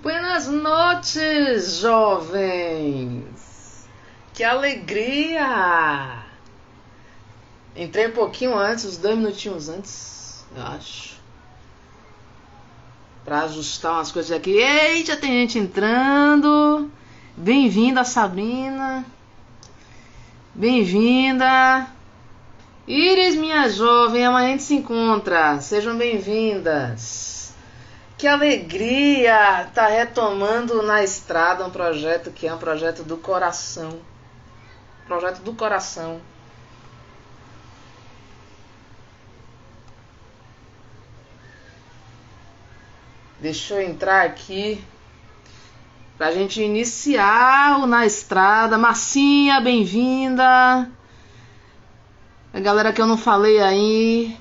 Buenas noites, jovens! Que alegria! Entrei um pouquinho antes, uns 2 minutinhos antes, eu acho, pra ajustar umas coisas aqui. Eita, tem gente entrando! Bem-vinda, Sabrina! Bem-vinda! Iris, minha jovem, amanhã a gente se encontra. Sejam bem-vindas! Que alegria estar retomando na estrada um projeto que é um projeto do coração. Projeto do coração. Deixa eu entrar aqui pra gente iniciar o Na Estrada. Marcinha, bem-vinda. A galera que eu não falei aí.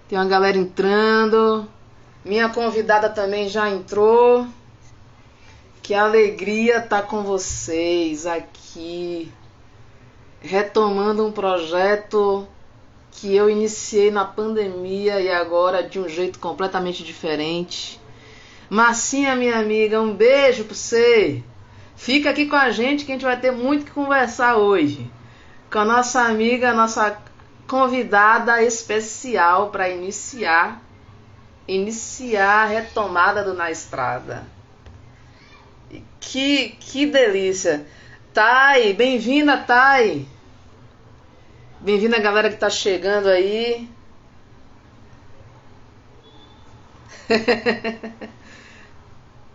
Tem uma galera entrando. Minha convidada também já entrou. Que alegria estar com vocês aqui, retomando um projeto que eu iniciei na pandemia e agora de um jeito completamente diferente. Marcinha, minha amiga, um beijo pra você. Fica aqui com a gente que a gente vai ter muito que conversar hoje. Com a nossa amiga, a nossa convidada especial para iniciar a retomada do Na Estrada. Que delícia. Thay, bem-vinda, Thay. Bem-vinda a galera que tá chegando aí.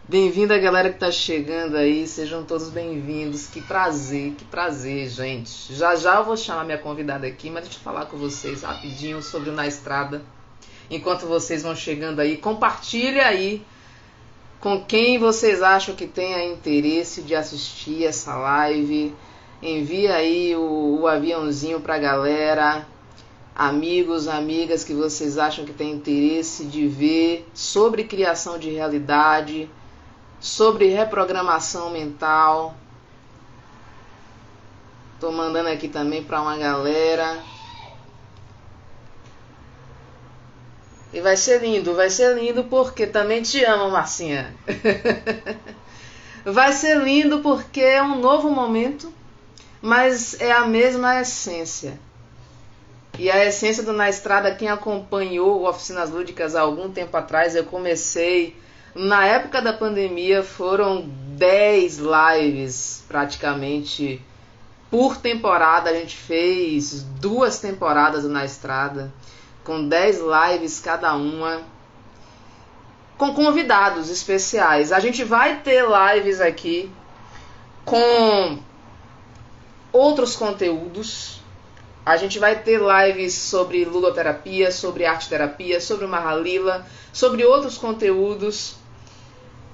Bem-vinda a galera que tá chegando aí. Sejam todos bem-vindos. Que prazer, gente. Já já eu vou chamar minha convidada aqui, mas deixa eu falar com vocês rapidinho sobre o Na Estrada. Enquanto vocês vão chegando aí, compartilha aí com quem vocês acham que tenha interesse de assistir essa live. Envia aí o aviãozinho pra galera, amigos, amigas que vocês acham que tem interesse de ver sobre criação de realidade, sobre reprogramação mental. Tô mandando aqui também pra uma galera. E vai ser lindo porque também te amo, Marcinha. Vai ser lindo porque é um novo momento, mas é a mesma essência. E a essência do Na Estrada, quem acompanhou o Oficinas Lúdicas há algum tempo atrás, eu comecei, na época da pandemia, foram 10 lives praticamente por temporada. A gente fez 2 temporadas do Na Estrada, com 10 lives cada uma, com convidados especiais. A gente vai ter lives aqui com outros conteúdos. A gente vai ter lives sobre ludoterapia, sobre arte-terapia, sobre o Mahalila, sobre outros conteúdos.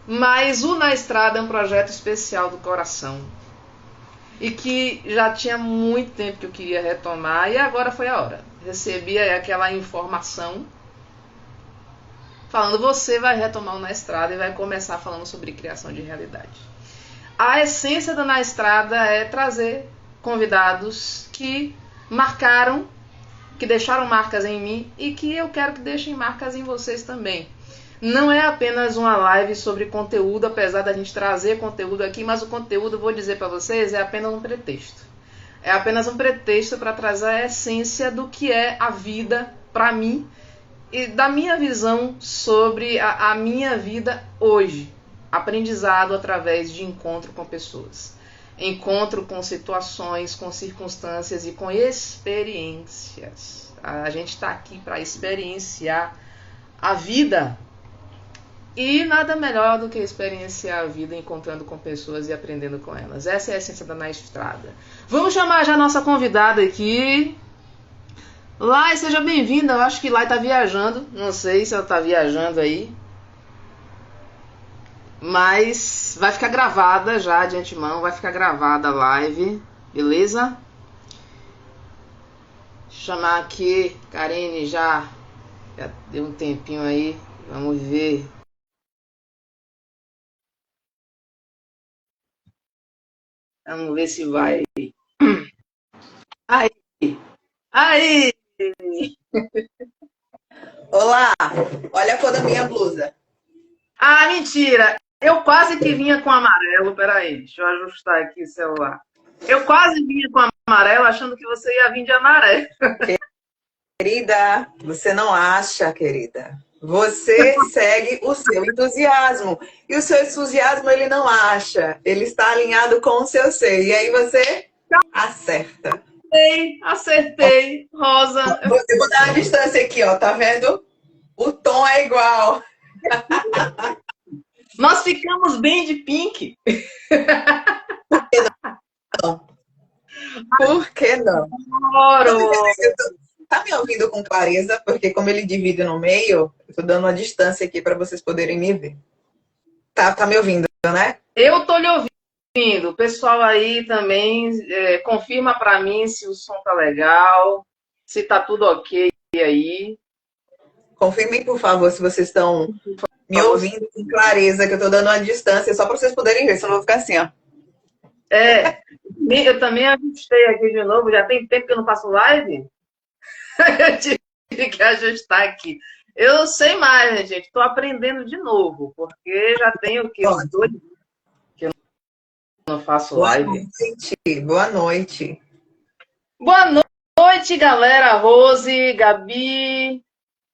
Mas o Na Estrada é um projeto especial do coração. E que já tinha muito tempo que eu queria retomar e agora foi a hora. Recebi aquela informação falando: você vai retomar o Na Estrada e vai começar falando sobre criação de realidade. A essência do Na Estrada é trazer convidados que marcaram, que deixaram marcas em mim e que eu quero que deixem marcas em vocês também. Não é apenas uma live sobre conteúdo, apesar da gente trazer conteúdo aqui, mas o conteúdo, vou dizer para vocês, é apenas um pretexto. É apenas um pretexto para trazer a essência do que é a vida para mim e da minha visão sobre a minha vida hoje. Aprendizado através de encontro com pessoas. Encontro com situações, com circunstâncias e com experiências. A gente está aqui para experienciar a vida. E nada melhor do que experienciar a vida encontrando com pessoas e aprendendo com elas. Essa é a essência da Na Estrada. Vamos chamar já a nossa convidada aqui. Lai, seja bem-vinda. Eu acho que Lai tá viajando. Não sei se ela tá viajando aí. Mas vai ficar gravada já de antemão. Vai ficar gravada a live. Beleza? Chamar aqui. Karine já deu um tempinho aí. Vamos ver. Vamos ver se vai. Aí. Aí. Olá, olha a cor da minha blusa. Ah, mentira! Eu quase que vinha com amarelo. Peraí, deixa eu ajustar aqui o celular. Eu quase vinha com amarelo, achando que você ia vir de amarelo. Querida, você não acha, querida. Você segue o seu entusiasmo. E o seu entusiasmo ele não acha. Ele está alinhado com o seu ser. E aí você acerta. Acertei, Rosa. Eu vou dar uma distância aqui, ó. Tá vendo? O tom é igual. Nós ficamos bem de pink. Por que não? Adoro. Tá me ouvindo com clareza? Porque como ele divide no meio, eu tô dando uma distância aqui para vocês poderem me ver. Tá me ouvindo, né? Eu tô lhe ouvindo. O pessoal aí também confirma para mim se o som tá legal, se tá tudo ok aí. Confirmem, por favor, se vocês estão me ouvindo com clareza, que eu tô dando uma distância só para vocês poderem ver, senão eu vou ficar assim, ó. Eu também ajustei aqui de novo. Já tem tempo que eu não faço live. Eu tive que ajustar aqui. Eu sei mais, né, gente? Estou aprendendo de novo, porque já tenho o quê? Uns 2 que eu não faço live. Boa noite. Boa noite, galera. Rose, Gabi,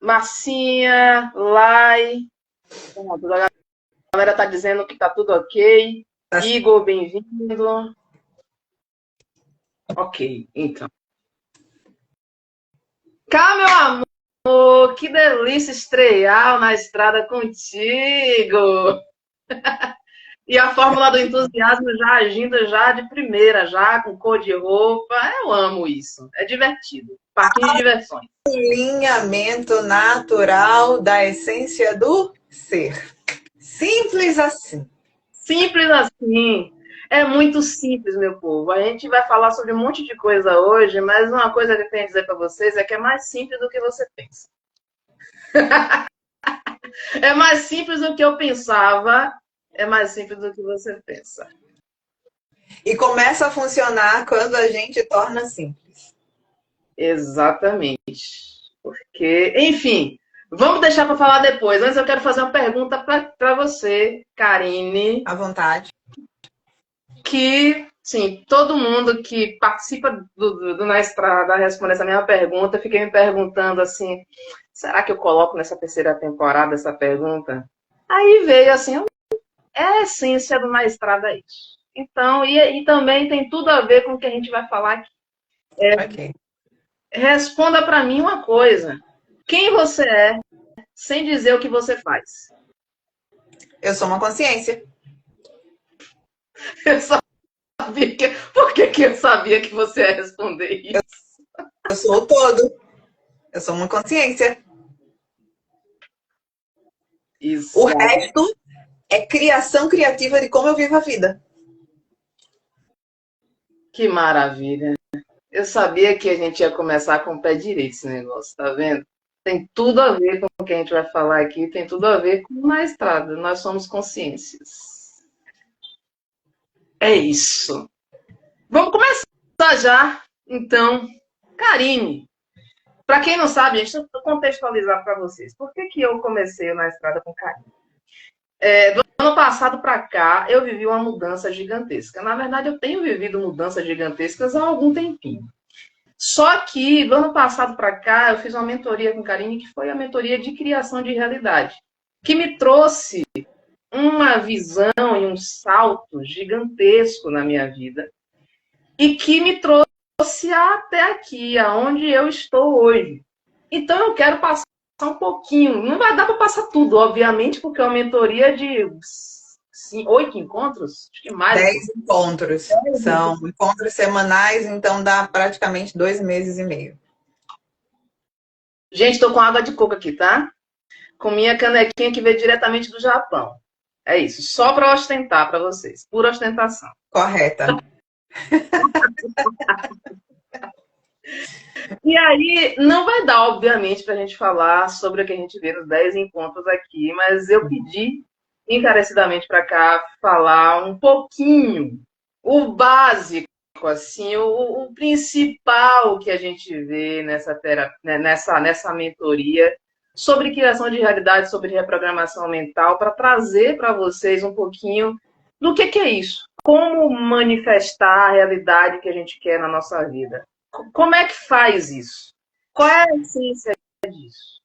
Marcinha, Lai. A galera tá dizendo que tá tudo ok. Igor, bem-vindo. Ok, então. Cá, meu amor, que delícia estrear na estrada contigo. E a fórmula do entusiasmo já agindo já de primeira, já com cor de roupa. Eu amo isso. É divertido. Parquinho de diversões. Alinhamento natural da essência do ser. Simples assim. Simples assim. É muito simples, meu povo. A gente vai falar sobre um monte de coisa hoje, mas uma coisa que eu tenho a dizer para vocês é que é mais simples do que você pensa. É mais simples do que eu pensava, é mais simples do que você pensa. E começa a funcionar quando a gente torna simples. Exatamente. Porque, enfim, vamos deixar para falar depois. Antes eu quero fazer uma pergunta para você, Karine. À vontade. Que, sim, todo mundo que participa do Na Estrada responde essa mesma pergunta. Fiquei me perguntando assim, será que eu coloco nessa terceira temporada essa pergunta? Aí veio assim, é a essência do Na Estrada isso. Então, e também tem tudo a ver com o que a gente vai falar aqui. Ok. Responda para mim uma coisa. Quem você é sem dizer o que você faz? Eu sou uma consciência. Eu sabia que... Por que eu sabia que você ia responder isso? Eu sou o todo. Eu sou uma consciência. Isso. O resto é criação criativa de como eu vivo a vida. Que maravilha. Eu sabia que a gente ia começar com o pé direito esse negócio, tá vendo? Tem tudo a ver com o que a gente vai falar aqui, tem tudo a ver com a estrada. Nós somos consciências. É isso. Vamos começar já, então. Karine, para quem não sabe, deixa eu contextualizar para vocês. Por que eu comecei na estrada com Karine? Do ano passado para cá, eu vivi uma mudança gigantesca. Na verdade, eu tenho vivido mudanças gigantescas há algum tempinho. Só que, do ano passado para cá, eu fiz uma mentoria com Karine, que foi a mentoria de criação de realidade, que me trouxe uma visão e um salto gigantesco na minha vida, e que me trouxe até aqui, aonde eu estou hoje. Então, eu quero passar um pouquinho, não vai dar para passar tudo, obviamente, porque é uma mentoria de 8 encontros, acho que mais. 10 encontros. São encontros semanais, então dá praticamente 2 meses e meio. Gente, estou com água de coco aqui, tá? Com minha canequinha que veio diretamente do Japão. É isso, só para ostentar para vocês, pura ostentação. Correta. E aí, não vai dar, obviamente, para a gente falar sobre o que a gente vê nos 10 encontros aqui, mas eu pedi encarecidamente para cá falar um pouquinho, o básico, assim, o principal que a gente vê nessa mentoria sobre criação de realidade, sobre reprogramação mental, para trazer para vocês um pouquinho do que é isso. Como manifestar a realidade que a gente quer na nossa vida. Como é que faz isso? Qual é a essência disso?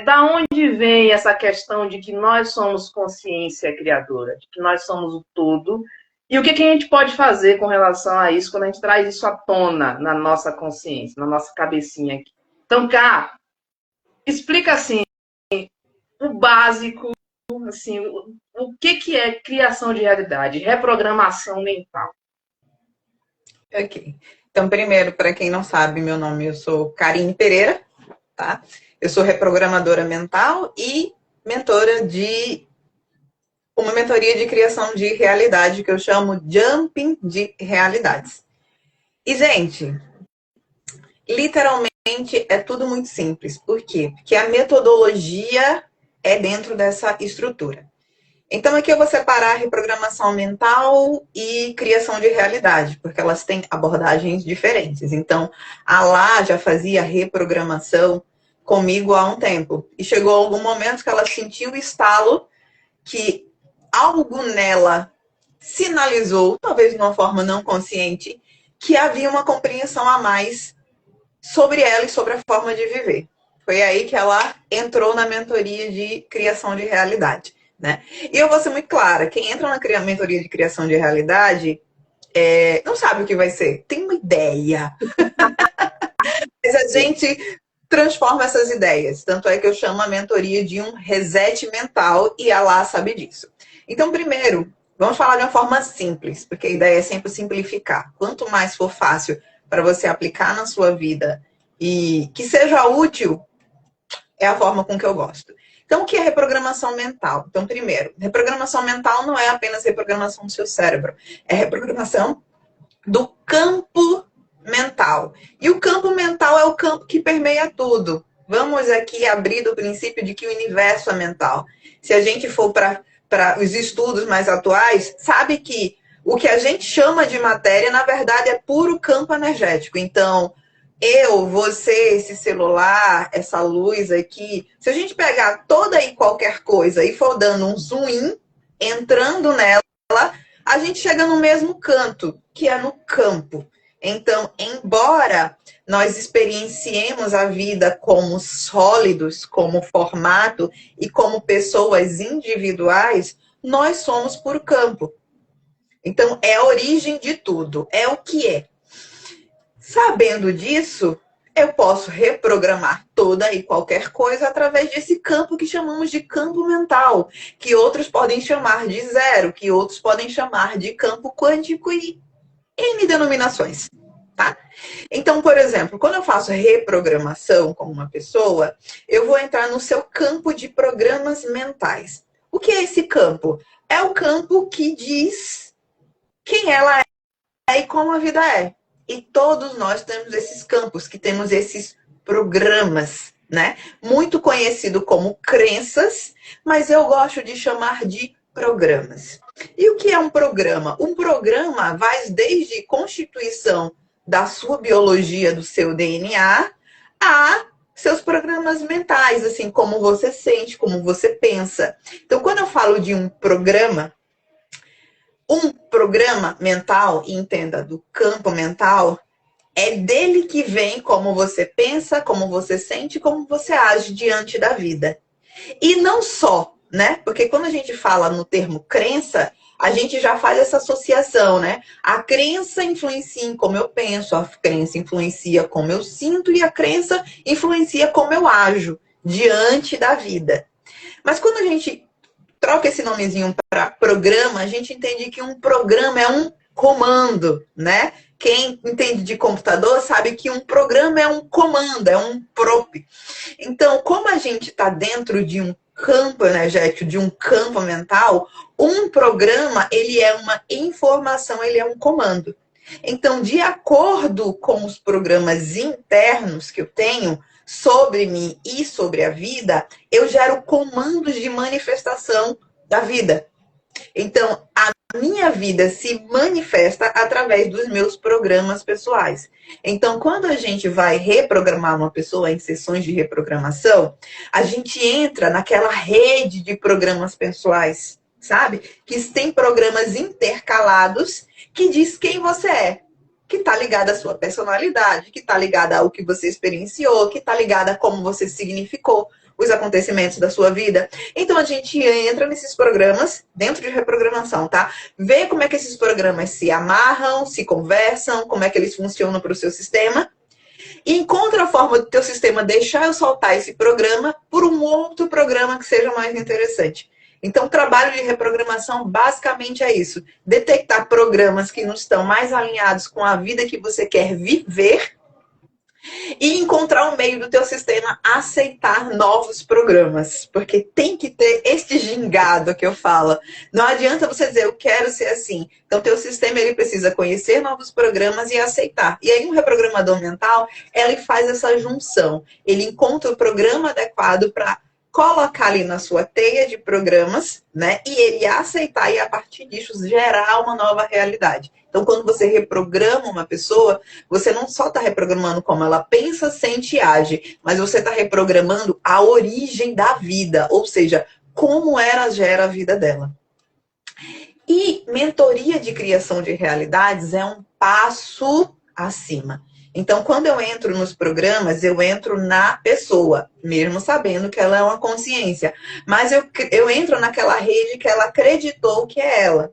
Da onde vem essa questão de que nós somos consciência criadora, de que nós somos o todo, e o que a gente pode fazer com relação a isso quando a gente traz isso à tona na nossa consciência, na nossa cabecinha aqui. Então, Cá, explica assim, o básico, assim, o que é criação de realidade, reprogramação mental. Ok. Então, primeiro, para quem não sabe, meu nome, eu sou Karine Pereira, tá? Eu sou reprogramadora mental e mentora de uma mentoria de criação de realidade que eu chamo Jumping de Realidades. E, gente, literalmente é tudo muito simples. Por quê? Porque a metodologia é dentro dessa estrutura. Então, aqui eu vou separar reprogramação mental e criação de realidade, porque elas têm abordagens diferentes. Então, a Lá já fazia reprogramação comigo há um tempo. E chegou algum momento que ela sentiu o estalo que algo nela sinalizou, talvez de uma forma não consciente, que havia uma compreensão a mais sobre ela e sobre a forma de viver. Foi aí que ela entrou na mentoria de criação de realidade. Né? E eu vou ser muito clara, quem entra na mentoria de criação de realidade não sabe o que vai ser, tem uma ideia. Mas a gente transforma essas ideias. Tanto é que eu chamo a mentoria de um reset mental e a Lá sabe disso. Então, primeiro, vamos falar de uma forma simples, porque a ideia é sempre simplificar. Quanto mais for fácil para você aplicar na sua vida e que seja útil, é a forma com que eu gosto. Então, o que é reprogramação mental? Então, primeiro, reprogramação mental não é apenas reprogramação do seu cérebro, é reprogramação do campo mental. E o campo mental é o campo que permeia tudo. Vamos aqui abrir do princípio de que o universo é mental. Se a gente for para os estudos mais atuais, sabe que o que a gente chama de matéria, na verdade, é puro campo energético. Então, eu, você, esse celular, essa luz aqui, se a gente pegar toda e qualquer coisa e for dando um zoom in, entrando nela, a gente chega no mesmo canto, que é no campo. Então, embora nós experienciemos a vida como sólidos, como formato e como pessoas individuais, nós somos puro campo. Então, é a origem de tudo, é o que é. Sabendo disso, eu posso reprogramar toda e qualquer coisa através desse campo que chamamos de campo mental, que outros podem chamar de zero, que outros podem chamar de campo quântico e N denominações, tá? Então, por exemplo, quando eu faço reprogramação com uma pessoa, eu vou entrar no seu campo de programas mentais. O que é esse campo? É o campo que diz quem ela é e como a vida é. E todos nós temos esses campos, que temos esses programas, né? Muito conhecido como crenças, mas eu gosto de chamar de programas. E o que é um programa? Um programa vai desde constituição da sua biologia, do seu DNA, a seus programas mentais, assim, como você sente, como você pensa. Então, quando eu falo de um programa mental, entenda, do campo mental, é dele que vem como você pensa, como você sente, como você age diante da vida. E não só, né? Porque quando a gente fala no termo crença, a gente já faz essa associação, né? A crença influencia em como eu penso, a crença influencia como eu sinto e a crença influencia como eu ajo diante da vida. Mas quando a gente troca esse nomezinho para programa, a gente entende que um programa é um comando, né? Quem entende de computador sabe que um programa é um comando, é um prompt. Então, como a gente está dentro de um campo energético, de um campo mental, um programa, ele é uma informação, ele é um comando. Então, de acordo com os programas internos que eu tenho sobre mim e sobre a vida, eu gero comandos de manifestação da vida. Então, a minha vida se manifesta através dos meus programas pessoais. Então, quando a gente vai reprogramar uma pessoa em sessões de reprogramação, a gente entra naquela rede de programas pessoais, sabe? Que tem programas intercalados que diz quem você é, que está ligada à sua personalidade, que está ligada ao que você experienciou, que está ligada a como você significou os acontecimentos da sua vida. Então a gente entra nesses programas dentro de reprogramação, tá? Vê como é que esses programas se amarram, se conversam, como é que eles funcionam para o seu sistema. E encontra a forma do teu sistema deixar eu soltar esse programa por um outro programa que seja mais interessante. Então, o trabalho de reprogramação basicamente é isso. Detectar programas que não estão mais alinhados com a vida que você quer viver e encontrar um meio do teu sistema aceitar novos programas. Porque tem que ter este gingado que eu falo. Não adianta você dizer, eu quero ser assim. Então, teu sistema ele precisa conhecer novos programas e aceitar. E aí, um reprogramador mental, ele faz essa junção. Ele encontra o programa adequado para colocar ali na sua teia de programas, né? E ele aceitar e, a partir disso, gerar uma nova realidade. Então, quando você reprograma uma pessoa, você não só está reprogramando como ela pensa, sente e age, mas você está reprogramando a origem da vida, ou seja, como ela gera a vida dela. E mentoria de criação de realidades é um passo acima. Então, quando eu entro nos programas, eu entro na pessoa, mesmo sabendo que ela é uma consciência. Mas eu entro naquela rede que ela acreditou que é ela.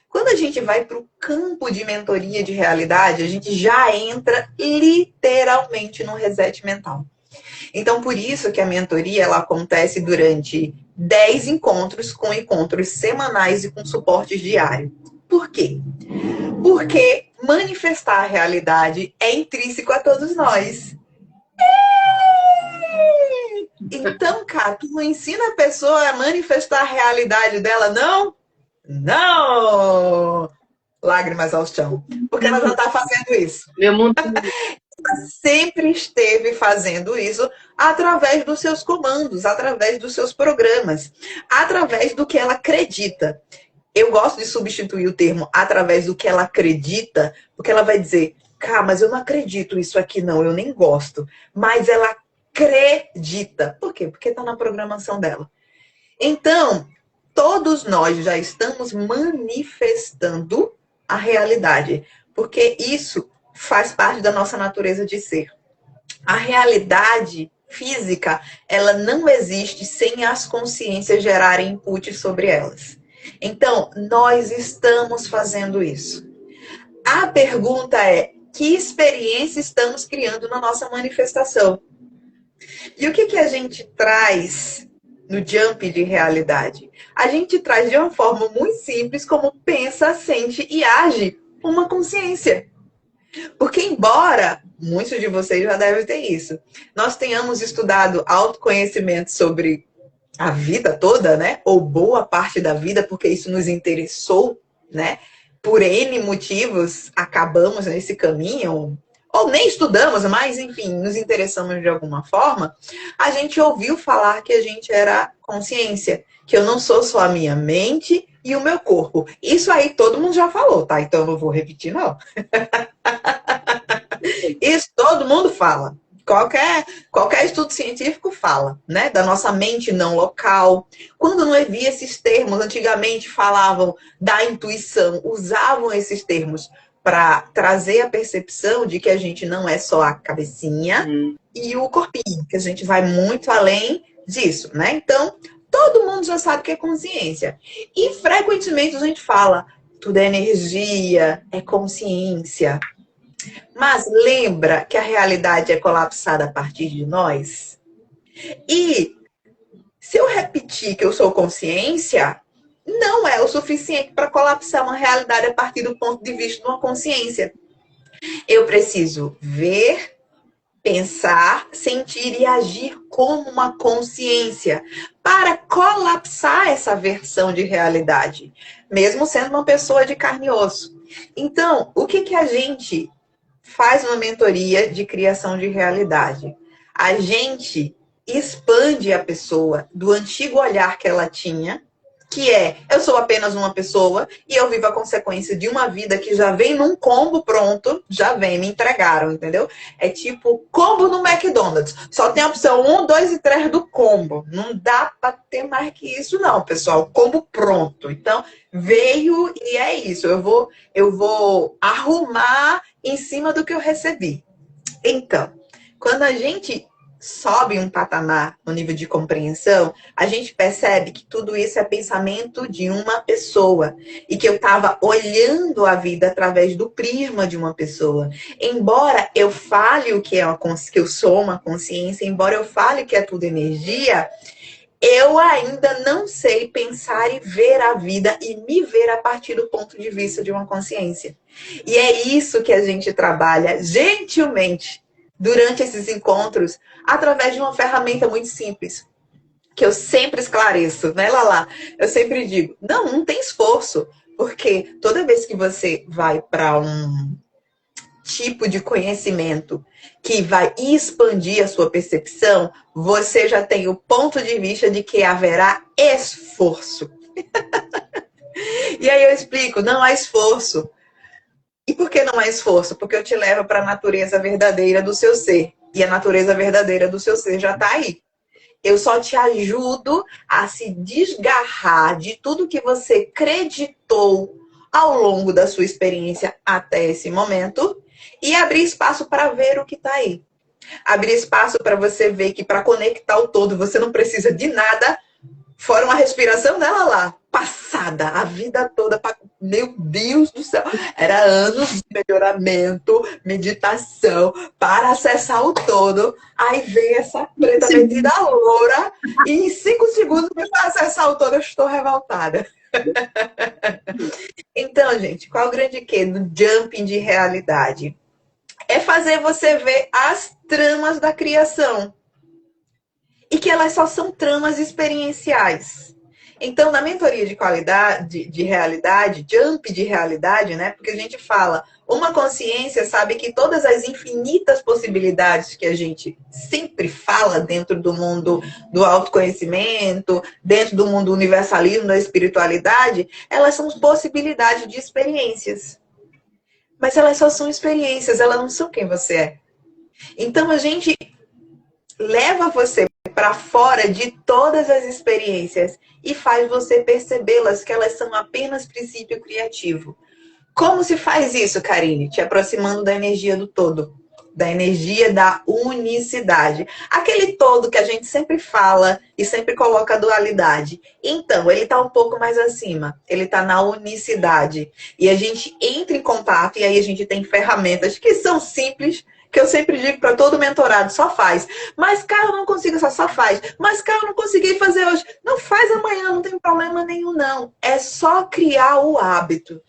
Quando a gente vai para o campo de mentoria de realidade, a gente já entra literalmente no reset mental. Então, por isso que a mentoria ela acontece durante 10 encontros, com encontros semanais e com suporte diário. Por quê? Porque manifestar a realidade é intrínseco a todos nós. Então, cara, tu não ensina a pessoa a manifestar a realidade dela, não? Não! Lágrimas ao chão. Porque ela já está fazendo isso. Meu mundo Ela sempre esteve fazendo isso através dos seus comandos, através dos seus programas, através do que ela acredita. Eu gosto de substituir o termo através do que ela acredita, porque ela vai dizer, cara, mas eu não acredito nisso aqui não, eu nem gosto. Mas ela acredita. Por quê? Porque está na programação dela. Então, todos nós já estamos manifestando a realidade, porque isso faz parte da nossa natureza de ser. A realidade física, ela não existe sem as consciências gerarem input sobre elas. Então, nós estamos fazendo isso. A pergunta é, que experiência estamos criando na nossa manifestação? E o que a gente traz no jump de realidade? A gente traz de uma forma muito simples como pensa, sente e age uma consciência. Porque embora, muitos de vocês já devem ter isso, nós tenhamos estudado autoconhecimento sobre a vida toda, né? Ou boa parte da vida, porque isso nos interessou, né? Por N motivos, acabamos nesse caminho, ou nem estudamos, mas, enfim, nos interessamos de alguma forma. A gente ouviu falar que a gente era consciência, que eu não sou só a minha mente e o meu corpo. Isso aí todo mundo já falou, tá? Então eu não vou repetir, não. Isso todo mundo fala. Qualquer estudo científico fala, né? Da nossa mente não local. Quando não havia esses termos, antigamente falavam da intuição, usavam esses termos para trazer a percepção de que a gente não é só a cabecinha e o corpinho, que a gente vai muito além disso, né? Então, todo mundo já sabe que é consciência. E frequentemente a gente fala, tudo é energia, é consciência. Mas lembra que a realidade é colapsada a partir de nós? E se eu repetir que eu sou consciência, não é o suficiente para colapsar uma realidade a partir do ponto de vista de uma consciência. Eu preciso ver, pensar, sentir e agir como uma consciência para colapsar essa versão de realidade, mesmo sendo uma pessoa de carne e osso. Então, o que a gente faz uma mentoria de criação de realidade? A gente expande a pessoa do antigo olhar que ela tinha que é, eu sou apenas uma pessoa e eu vivo a consequência de uma vida que já vem num combo pronto, já vem, me entregaram, entendeu? É tipo combo no McDonald's. Só tem a opção 1, 2 e 3 do combo. Não dá para ter mais que isso não, pessoal. Combo pronto. Então, veio e é isso. Eu vou arrumar em cima do que eu recebi. Então, quando a gente sobe um patamar no nível de compreensão, a gente percebe que tudo isso é pensamento de uma pessoa e que eu estava olhando a vida através do prisma de uma pessoa. Embora eu fale o que é que eu sou uma consciência, embora eu fale que é tudo energia, eu ainda não sei pensar e ver a vida e me ver a partir do ponto de vista de uma consciência. E é isso que a gente trabalha gentilmente durante esses encontros, através de uma ferramenta muito simples, que eu sempre esclareço, né, Lala? Eu sempre digo, não tem esforço, porque toda vez que você vai para um tipo de conhecimento que vai expandir a sua percepção, você já tem o ponto de vista de que haverá esforço. E aí eu explico, não há esforço. E por que não há esforço? Porque eu te levo para a natureza verdadeira do seu ser. E a natureza verdadeira do seu ser já está aí. Eu só te ajudo a se desgarrar de tudo que você acreditou ao longo da sua experiência até esse momento e abrir espaço para ver o que está aí. Abrir espaço para você ver que para conectar o todo você não precisa de nada, fora uma respiração dela lá, passada, a vida toda. Meu Deus do céu, era anos de melhoramento, meditação, para acessar o todo. Aí vem essa preta metida loura e em 5 segundos para acessar o todo eu estou revoltada. Então, gente, qual o grande quê do jumping de realidade? É fazer você ver as tramas da criação. E que elas só são tramas experienciais. Então, na mentoria de qualidade, de realidade, jump de realidade, né? Porque a gente fala, uma consciência sabe que todas as infinitas possibilidades que a gente sempre fala dentro do mundo do autoconhecimento, dentro do mundo do universalismo, da espiritualidade, elas são possibilidades de experiências. Mas elas só são experiências, elas não são quem você é. Então, a gente leva você para fora de todas as experiências e faz você percebê-las que elas são apenas princípio criativo. Como se faz isso, Karine? Te aproximando da energia do todo, da energia da unicidade. Aquele todo que a gente sempre fala e sempre coloca a dualidade. Então, ele está um pouco mais acima. Ele está na unicidade. E a gente entra em contato e aí a gente tem ferramentas que são simples, que eu sempre digo para todo mentorado, só faz. Mas, cara, eu não consigo, só faz. Mas, cara, eu não consegui fazer hoje. Não faz amanhã, não tem problema nenhum, não. É só criar o hábito.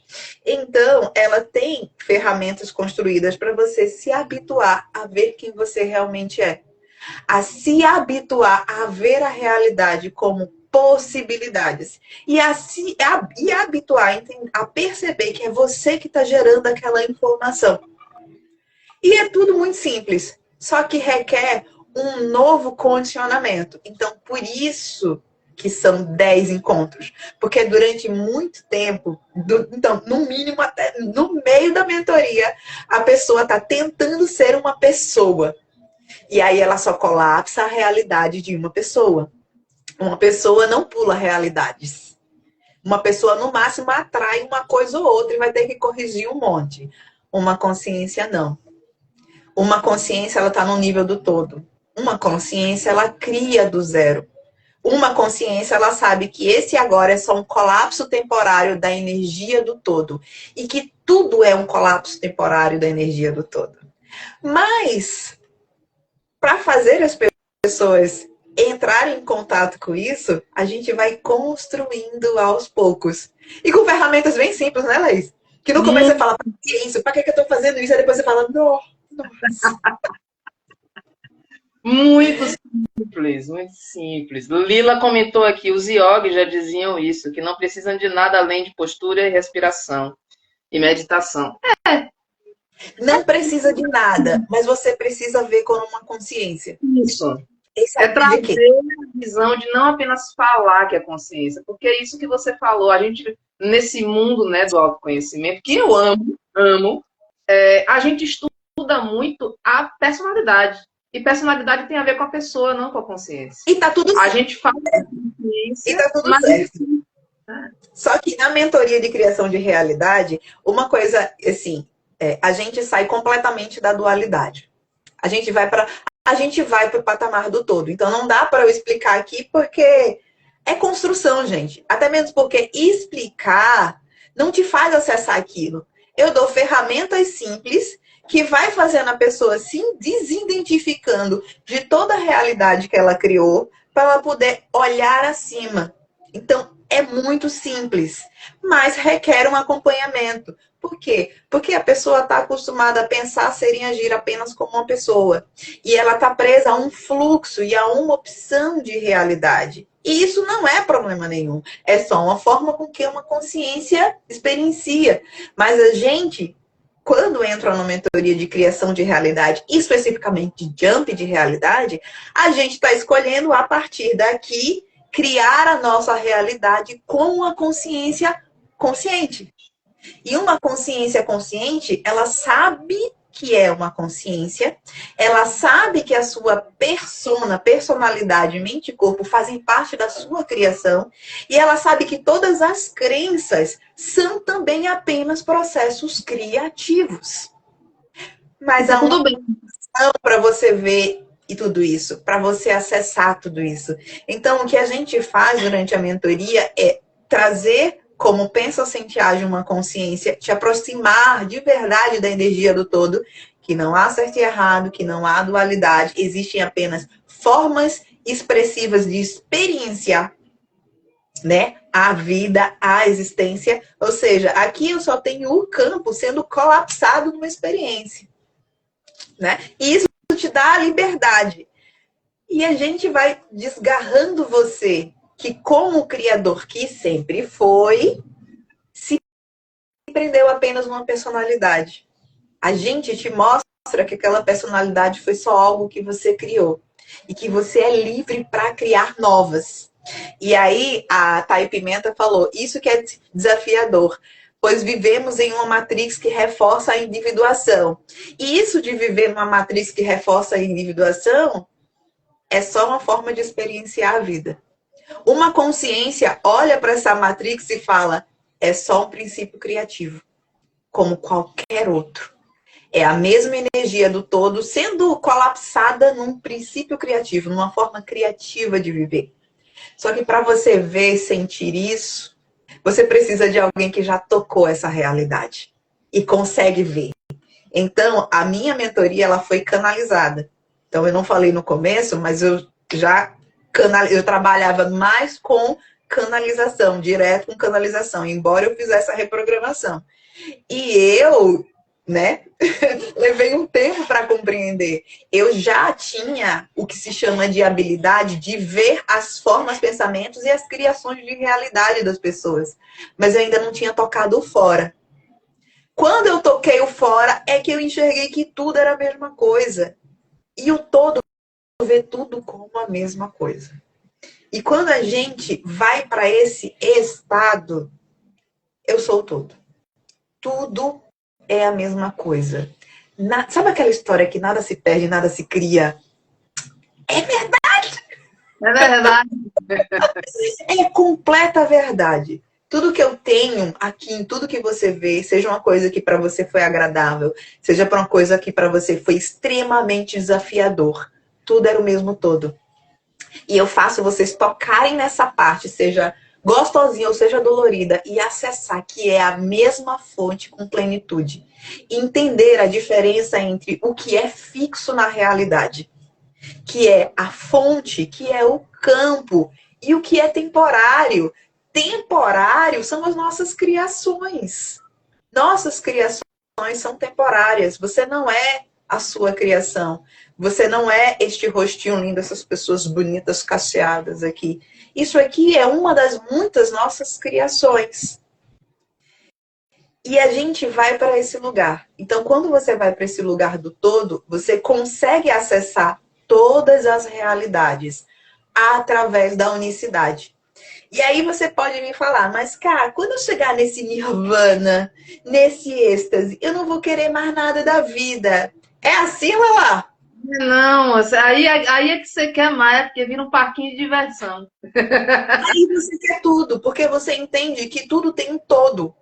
Então, ela tem ferramentas construídas para você se habituar a ver quem você realmente é. A se habituar a ver a realidade como possibilidades. E habituar a perceber que é você que está gerando aquela informação. E é tudo muito simples, só que requer um novo condicionamento. Então, por isso que são 10 encontros. Porque durante muito tempo, então, no mínimo até no meio da mentoria, a pessoa está tentando ser uma pessoa. E aí ela só colapsa a realidade de uma pessoa. Uma pessoa não pula realidades. Uma pessoa, no máximo, atrai uma coisa ou outra e vai ter que corrigir um monte. Uma consciência, não. Uma consciência, ela está no nível do todo. Uma consciência, ela cria do zero. Uma consciência, ela sabe que esse agora é só um colapso temporário da energia do todo. E que tudo é um colapso temporário da energia do todo. Mas, para fazer as pessoas entrarem em contato com isso, a gente vai construindo aos poucos. E com ferramentas bem simples, né, Laís? Que no começo você fala, para que é isso? Para que eu estou fazendo isso? Aí depois você fala, não. Muito simples, muito simples. Lila comentou aqui, os iogues já diziam isso, que não precisam de nada além de postura e respiração e meditação. Não precisa de nada, mas você precisa ver como uma consciência. Isso. Esse É aqui de quê? trazer a visão de não apenas falar que é consciência, porque é isso que você falou. A gente, nesse mundo, né, do autoconhecimento, que eu amo, amo, a gente estuda muito a personalidade. E personalidade tem a ver com a pessoa, não com a consciência. E tá tudo A certo. gente fala de E consciência, tá tudo mas certo. Só que na mentoria de criação de realidade, uma coisa, assim, a gente sai completamente da dualidade. A gente vai para o patamar do todo. Então não dá para eu explicar aqui porque é construção, gente. Até mesmo porque explicar não te faz acessar aquilo. Eu dou ferramentas simples que vai fazendo a pessoa se desidentificando de toda a realidade que ela criou para ela poder olhar acima. Então é muito simples, mas requer um acompanhamento. Por quê? Porque a pessoa está acostumada a pensar, ser e agir apenas como uma pessoa. E ela está presa a um fluxo e a uma opção de realidade. E isso não é problema nenhum. É só uma forma com que uma consciência experiencia. Mas a gente, quando entra numa mentoria de criação de realidade, especificamente de jump de realidade, a gente está escolhendo, a partir daqui, criar a nossa realidade com uma consciência consciente. E uma consciência consciente, ela sabe que é uma consciência, ela sabe que a sua personalidade, mente e corpo fazem parte da sua criação, e ela sabe que todas as crenças são também apenas processos criativos. e Mas tá há uma tudo bem. opção para você ver e tudo isso, para você acessar tudo isso. Então, o que a gente faz durante a mentoria é trazer como pensa, sente, age uma consciência, te aproximar de verdade da energia do todo, que não há certo e errado, que não há dualidade, existem apenas formas expressivas de experienciar, né, a vida, a existência. Ou seja, aqui eu só tenho o campo sendo colapsado numa experiência, né? E isso te dá a liberdade. E a gente vai desgarrando você, que como criador que sempre foi, se prendeu apenas uma personalidade. A gente te mostra que aquela personalidade foi só algo que você criou. E que você é livre para criar novas. E aí a Thay Pimenta falou, isso que é desafiador, pois vivemos em uma matriz que reforça a individuação. E isso de viver numa matriz que reforça a individuação é só uma forma de experienciar a vida. Uma consciência olha para essa matrix e fala, é só um princípio criativo, como qualquer outro. É a mesma energia do todo sendo colapsada num princípio criativo, numa forma criativa de viver. Só que para você ver, sentir isso, você precisa de alguém que já tocou essa realidade e consegue ver. Então, a minha mentoria ela foi canalizada. Então, eu não falei no começo, mas eu trabalhava mais com canalização, direto com canalização, embora eu fizesse a reprogramação. E eu, né, levei um tempo para compreender. Eu já tinha o que se chama de habilidade de ver as formas, pensamentos e as criações de realidade das pessoas. Mas eu ainda não tinha tocado o fora. Quando eu toquei o fora, é que eu enxerguei que tudo era a mesma coisa. E o todo vê tudo como a mesma coisa. E quando a gente vai para esse estado, eu sou o todo. Tudo é a mesma coisa. Sabe aquela história que nada se perde, nada se cria? É verdade! É verdade. É completa verdade. Tudo que eu tenho aqui, em tudo que você vê, seja uma coisa que para você foi agradável, seja para uma coisa que para você foi extremamente desafiador, tudo era o mesmo todo. E eu faço vocês tocarem nessa parte, seja gostosinha ou seja dolorida, e acessar que é a mesma fonte com plenitude. Entender a diferença entre o que é fixo na realidade, que é a fonte, que é o campo, e o que é temporário. Temporário são as nossas criações. Nossas criações são temporárias. Você não é a sua criação. Você não é este rostinho lindo, essas pessoas bonitas, cacheadas aqui. Isso aqui é uma das muitas nossas criações. E a gente vai para esse lugar. Então, quando você vai para esse lugar do todo, você consegue acessar todas as realidades através da unicidade. E aí você pode me falar, mas cara, quando eu chegar nesse nirvana, nesse êxtase, eu não vou querer mais nada da vida. É assim, Lala? Não, aí é que você quer mais, é porque vira um parquinho de diversão. Aí você quer tudo, porque você entende que tudo tem um todo.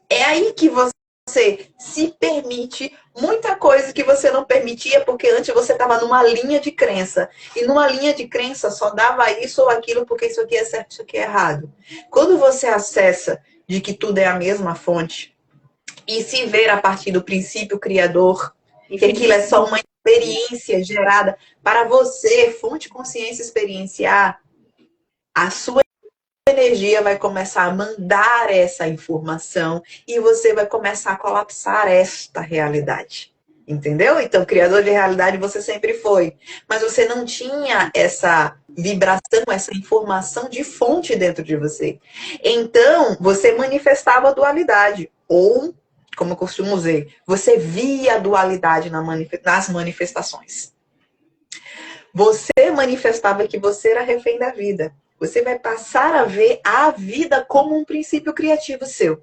É aí que você se permite muita coisa que você não permitia, porque antes você estava numa linha de crença. E numa linha de crença só dava isso ou aquilo, porque isso aqui é certo, isso aqui é errado. Quando você acessa de que tudo é a mesma fonte e se ver a partir do princípio criador, que aquilo é só uma experiência gerada para você, fonte consciência experienciar, a sua energia vai começar a mandar essa informação e você vai começar a colapsar esta realidade. Entendeu? Então, criador de realidade você sempre foi. Mas você não tinha essa vibração, essa informação de fonte dentro de você. Então, você manifestava a dualidade. Ou, como eu costumo dizer, você via a dualidade nas manifestações. Você manifestava que você era refém da vida. Você vai passar a ver a vida como um princípio criativo seu.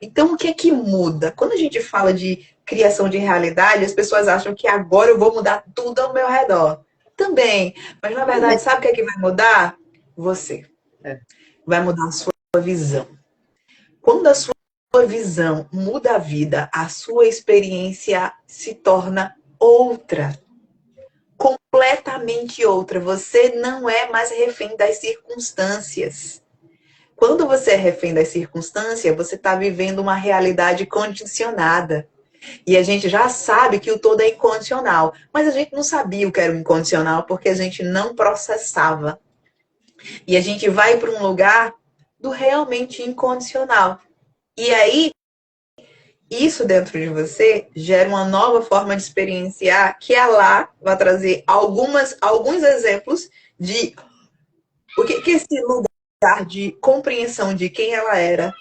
Então, o que é que muda? Quando a gente fala de criação de realidade, as pessoas acham que agora eu vou mudar tudo ao meu redor. Também. Mas, na verdade, sabe o que é que vai mudar? Você. Vai mudar a sua visão. Quando a sua visão muda a vida, a sua experiência se torna outra. Completamente outra. Você não é mais refém das circunstâncias. Quando você é refém das circunstâncias, você está vivendo uma realidade condicionada. E a gente já sabe que o todo é incondicional. Mas a gente não sabia o que era o incondicional porque a gente não processava. E a gente vai para um lugar do realmente incondicional. E aí, isso dentro de você gera uma nova forma de experienciar que ela vai trazer alguns exemplos de o que esse lugar de compreensão de quem ela era,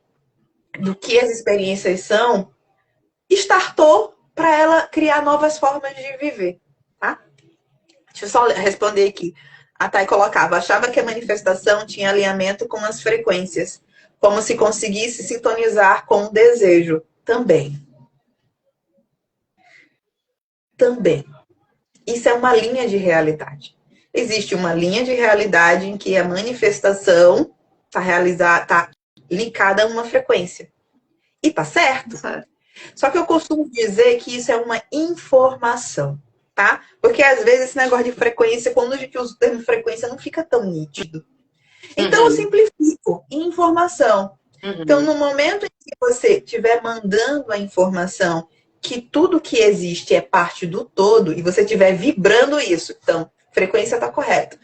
do que as experiências são, startou para ela criar novas formas de viver, tá? Deixa eu só responder aqui. A Thay colocava, achava que a manifestação tinha alinhamento com as frequências, como se conseguisse sintonizar com o desejo. Também. Isso é uma linha de realidade. Existe uma linha de realidade em que a manifestação está linkada a uma frequência. E tá certo. Só que eu costumo dizer que isso é uma informação, tá? Porque às vezes esse negócio de frequência, quando a gente usa o termo frequência, não fica tão nítido. Então eu simplifico. Informação. Então, no momento em que você estiver mandando a informação que tudo que existe é parte do todo e você estiver vibrando isso, então, frequência está correta.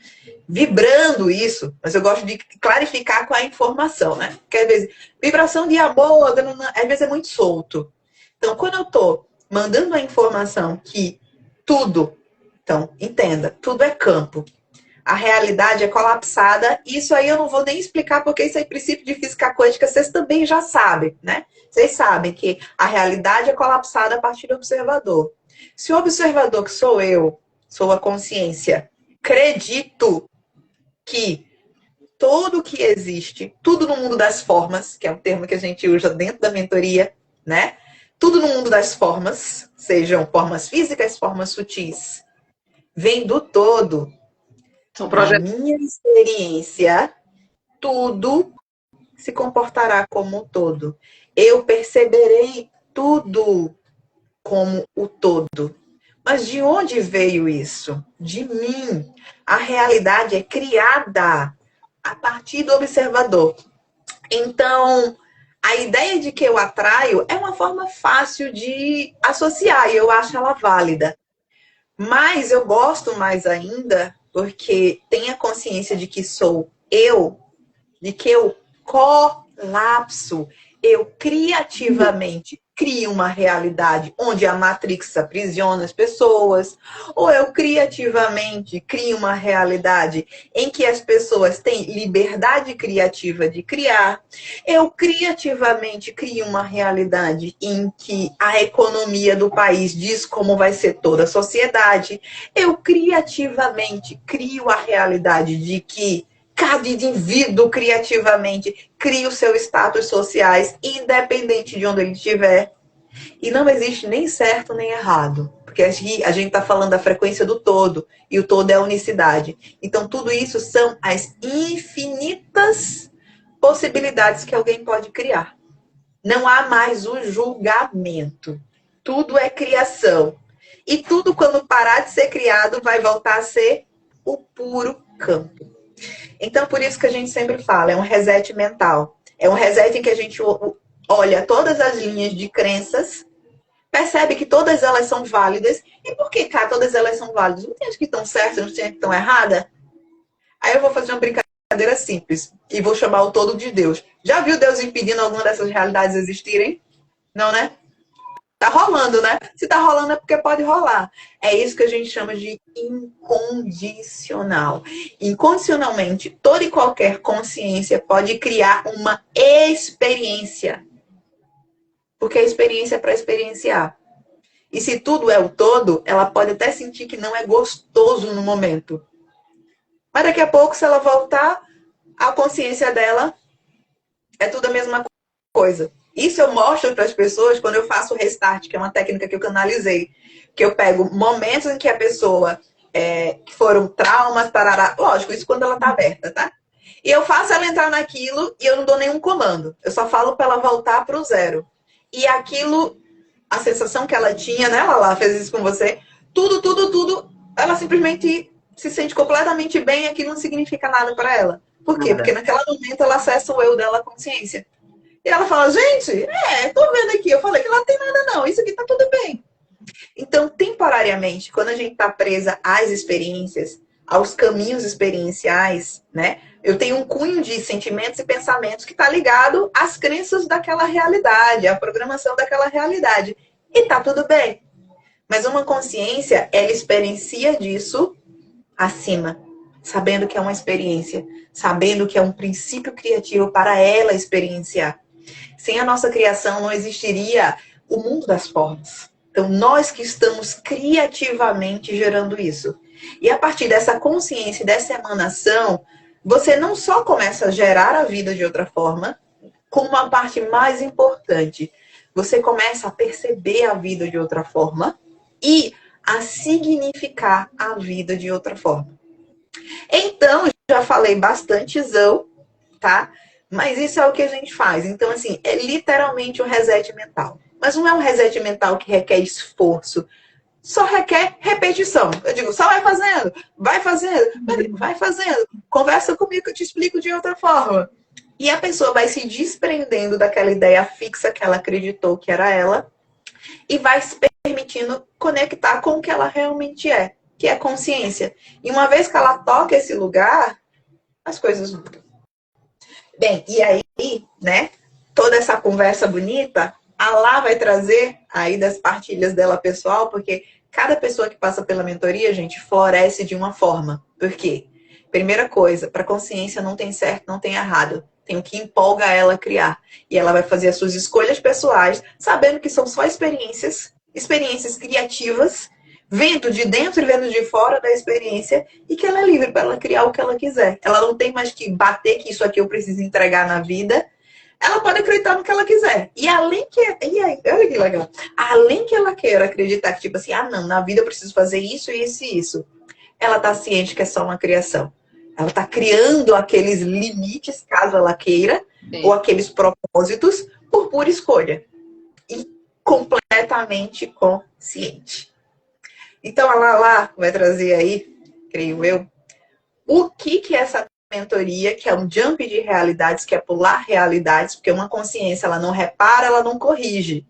Vibrando isso, mas eu gosto de clarificar com a informação, né? Porque às vezes, vibração de amor, às vezes é muito solto. Então, quando eu estou mandando a informação que tudo, então, entenda, tudo é campo. A realidade é colapsada. Isso aí eu não vou nem explicar, porque isso é princípio de física quântica, vocês também já sabem, né? Vocês sabem que a realidade é colapsada a partir do observador. Se o observador, que sou eu, sou a consciência, acredito que tudo que existe, tudo no mundo das formas, que é um termo que a gente usa dentro da mentoria, né? Tudo no mundo das formas, sejam formas físicas, formas sutis, vem do todo. Na minha experiência, tudo se comportará como um todo. Eu perceberei tudo como o todo. Mas de onde veio isso? De mim. A realidade é criada a partir do observador. Então, a ideia de que eu atraio é uma forma fácil de associar e eu acho ela válida. Mas eu gosto mais ainda porque tenho a consciência de que sou eu, de que eu colapso, eu criativamente crio uma realidade onde a Matrix aprisiona as pessoas, ou eu criativamente crio uma realidade em que as pessoas têm liberdade criativa de criar, eu criativamente crio uma realidade em que a economia do país diz como vai ser toda a sociedade, eu criativamente crio a realidade de que cada indivíduo criativamente cria os seus status sociais, independente de onde ele estiver. E não existe nem certo nem errado. Porque a gente está falando da frequência do todo. E o todo é a unicidade. Então, tudo isso são as infinitas possibilidades que alguém pode criar. Não há mais o julgamento. Tudo é criação. E tudo, quando parar de ser criado, vai voltar a ser o puro campo. Então, por isso que a gente sempre fala, é um reset mental. É um reset em que a gente olha todas as linhas de crenças, percebe que todas elas são válidas. E por que, cá, todas elas são válidas? Não tem as que estão certas, não tem as que estão erradas? Aí eu vou fazer uma brincadeira simples e vou chamar o todo de Deus. Já viu Deus impedindo alguma dessas realidades existirem? Não, né? Tá rolando, né? Se tá rolando é porque pode rolar. É isso que a gente chama de incondicional. Incondicionalmente, toda e qualquer consciência pode criar uma experiência. Porque a experiência é para experienciar. E se tudo é o todo, ela pode até sentir que não é gostoso no momento. Mas daqui a pouco, se ela voltar, a consciência dela é tudo a mesma coisa. Isso eu mostro para as pessoas quando eu faço o restart, que é uma técnica que eu canalizei. Que eu pego momentos em que a pessoa, que foram traumas, tarará. Lógico, isso quando ela está aberta, tá? E eu faço ela entrar naquilo e eu não dou nenhum comando. Eu só falo para ela voltar para o zero. E aquilo, a sensação que ela tinha, né? Ela lá fez isso com você. Tudo, ela simplesmente se sente completamente bem e aquilo não significa nada para ela. Por quê? Porque naquele momento ela acessa o eu dela, a consciência. E ela fala, gente, tô vendo aqui. Eu falei que não tem nada não, isso aqui tá tudo bem. Então, temporariamente, quando a gente tá presa às experiências, aos caminhos experienciais, né? Eu tenho um cunho de sentimentos e pensamentos que tá ligado às crenças daquela realidade, à programação daquela realidade. E tá tudo bem. Mas uma consciência, ela experiencia disso acima, sabendo que é uma experiência, sabendo que é um princípio criativo para ela experienciar. Sem a nossa criação não existiria o mundo das formas. Então, nós que estamos criativamente gerando isso. E a partir dessa consciência, dessa emanação, você não só começa a gerar a vida de outra forma, como a parte mais importante, você começa a perceber a vida de outra forma e a significar a vida de outra forma. Então, já falei bastantezão, tá? Mas isso é o que a gente faz. Então, assim, é literalmente um reset mental. Mas não é um reset mental que requer esforço. Só requer repetição. Eu digo, só vai fazendo. Vai fazendo. Conversa comigo que eu te explico de outra forma. E a pessoa vai se desprendendo daquela ideia fixa que ela acreditou que era ela e vai se permitindo conectar com o que ela realmente é, que é consciência. E uma vez que ela toca esse lugar, as coisas mudam. Bem, e aí, né, toda essa conversa bonita, a Lá vai trazer aí das partilhas dela pessoal, porque cada pessoa que passa pela mentoria, gente, floresce de uma forma. Por quê? Primeira coisa, para consciência não tem certo, não tem errado. Tem o que empolga ela a criar. E ela vai fazer as suas escolhas pessoais, sabendo que são só experiências criativas, vendo de dentro e vendo de fora da experiência, e que ela é livre para ela criar o que ela quiser. Ela não tem mais que bater que isso aqui eu preciso entregar na vida. Ela pode acreditar no que ela quiser. E além que... olha que legal. Além que ela queira acreditar que, tipo assim, não, na vida eu preciso fazer isso, isso e isso. Ela tá ciente que é só uma criação. Ela tá criando aqueles limites, caso ela queira, sim, ou aqueles propósitos, por pura escolha. E completamente consciente. Então, a Lá vai trazer aí, creio eu, o que é essa mentoria, que é um jump de realidades, que é pular realidades, porque uma consciência, ela não repara, ela não corrige.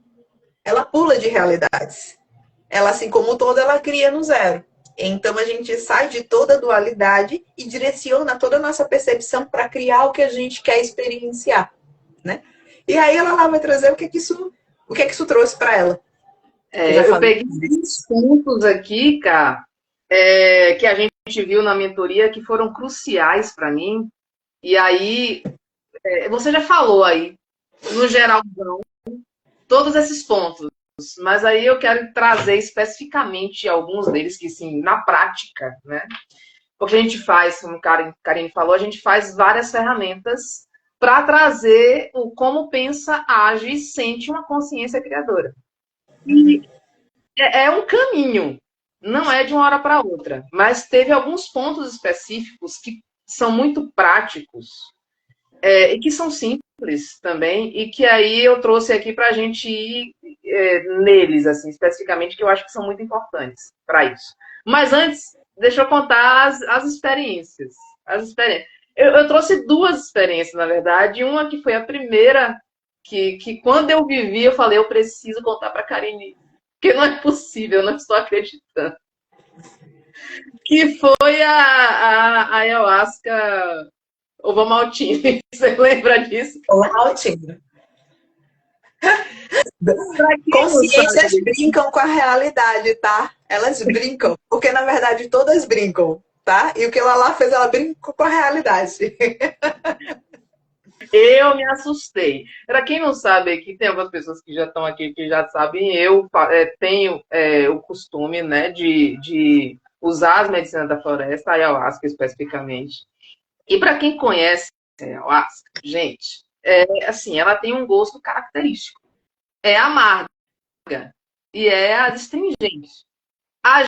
Ela pula de realidades. Ela, assim como toda, ela cria no zero. Então, a gente sai de toda a dualidade e direciona toda a nossa percepção para criar o que a gente quer experienciar, né? E aí ela lá vai trazer o que é que isso trouxe para ela. Eu peguei uns pontos aqui, cara, que a gente viu na mentoria que foram cruciais para mim. E aí, você já falou aí, no geral, todos esses pontos. Mas aí eu quero trazer especificamente alguns deles que, sim, na prática, né? Porque a gente faz, como a Karine falou, a gente faz várias ferramentas para trazer o como pensa, age e sente uma consciência criadora. E é um caminho, não é de uma hora para outra, mas teve alguns pontos específicos que são muito práticos e que são simples também, e que aí eu trouxe aqui para a gente ir neles, assim, especificamente, que eu acho que são muito importantes para isso. Mas antes, deixa eu contar as experiências. Eu trouxe duas experiências, na verdade. Uma que foi a primeira, que quando eu vivi, eu falei, eu preciso contar para a Karine, porque não é possível, eu não estou acreditando. Que foi a ayahuasca Ovomaltine. Você lembra disso? Ovomaltine. Consciências brincam com a realidade, tá? Elas brincam, porque na verdade todas brincam, tá? E o que ela lá fez, ela brincou com a realidade. Eu me assustei. Para quem não sabe aqui, tem algumas pessoas que já estão aqui que já sabem, eu tenho o costume, né, de usar as medicinas da floresta, a ayahuasca especificamente. E para quem conhece a ayahuasca, gente, assim, ela tem um gosto característico. É amarga e é astringente. A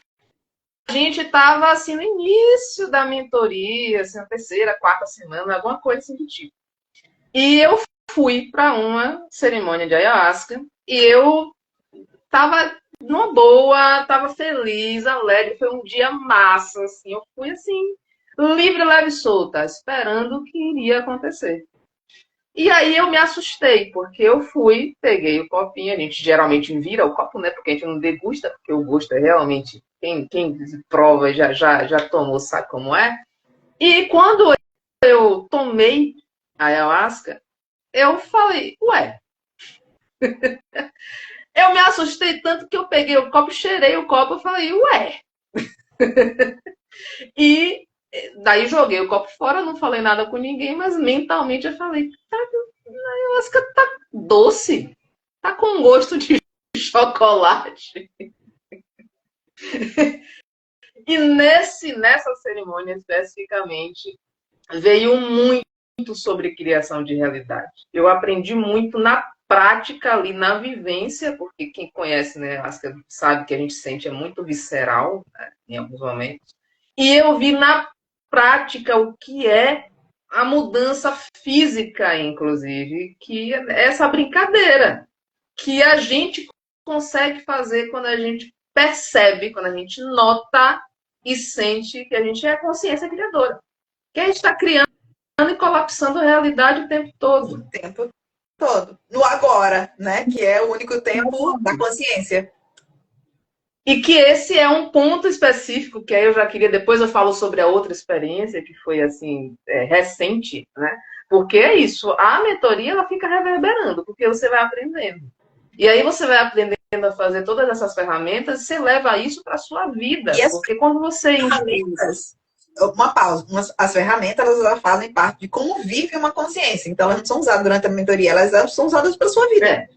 gente estava assim no início da mentoria, assim, na terceira, quarta semana, alguma coisa assim do tipo. E eu fui para uma cerimônia de ayahuasca e eu tava numa boa, tava feliz, alegre, foi um dia massa, assim, eu fui assim, livre, leve e solta, esperando o que iria acontecer. E aí eu me assustei, porque eu fui, peguei o copinho, a gente geralmente vira o copo, né, porque a gente não degusta, porque o gosto é realmente, quem prova já tomou, sabe como é. E quando eu tomei a ayahuasca, eu falei, ué. Eu me assustei tanto que eu peguei o copo, cheirei o copo e falei, ué. E daí joguei o copo fora, não falei nada com ninguém, mas mentalmente eu falei, tá, a ayahuasca tá doce, tá com gosto de chocolate. E nessa cerimônia especificamente, veio muito sobre criação de realidade. Eu aprendi muito na prática ali, na vivência, porque quem conhece, né, sabe que a gente sente é muito visceral, né, em alguns momentos. E eu vi na prática o que é a mudança física, inclusive, que é essa brincadeira que a gente consegue fazer quando a gente percebe, quando a gente nota e sente que a gente é a consciência criadora. Que a gente está criando e colapsando a realidade o tempo todo. O tempo todo. No agora, né? Que é o único tempo da consciência. E que esse é um ponto específico que aí eu já queria, depois eu falo sobre a outra experiência que foi assim, recente, né? Porque é isso, a mentoria ela fica reverberando, porque você vai aprendendo. E aí você vai aprendendo a fazer todas essas ferramentas e você leva isso para a sua vida. Porque quando você uma pausa. As ferramentas elas fazem parte de como vive uma consciência. Então, elas não são usadas durante a mentoria, elas são usadas para a sua vida.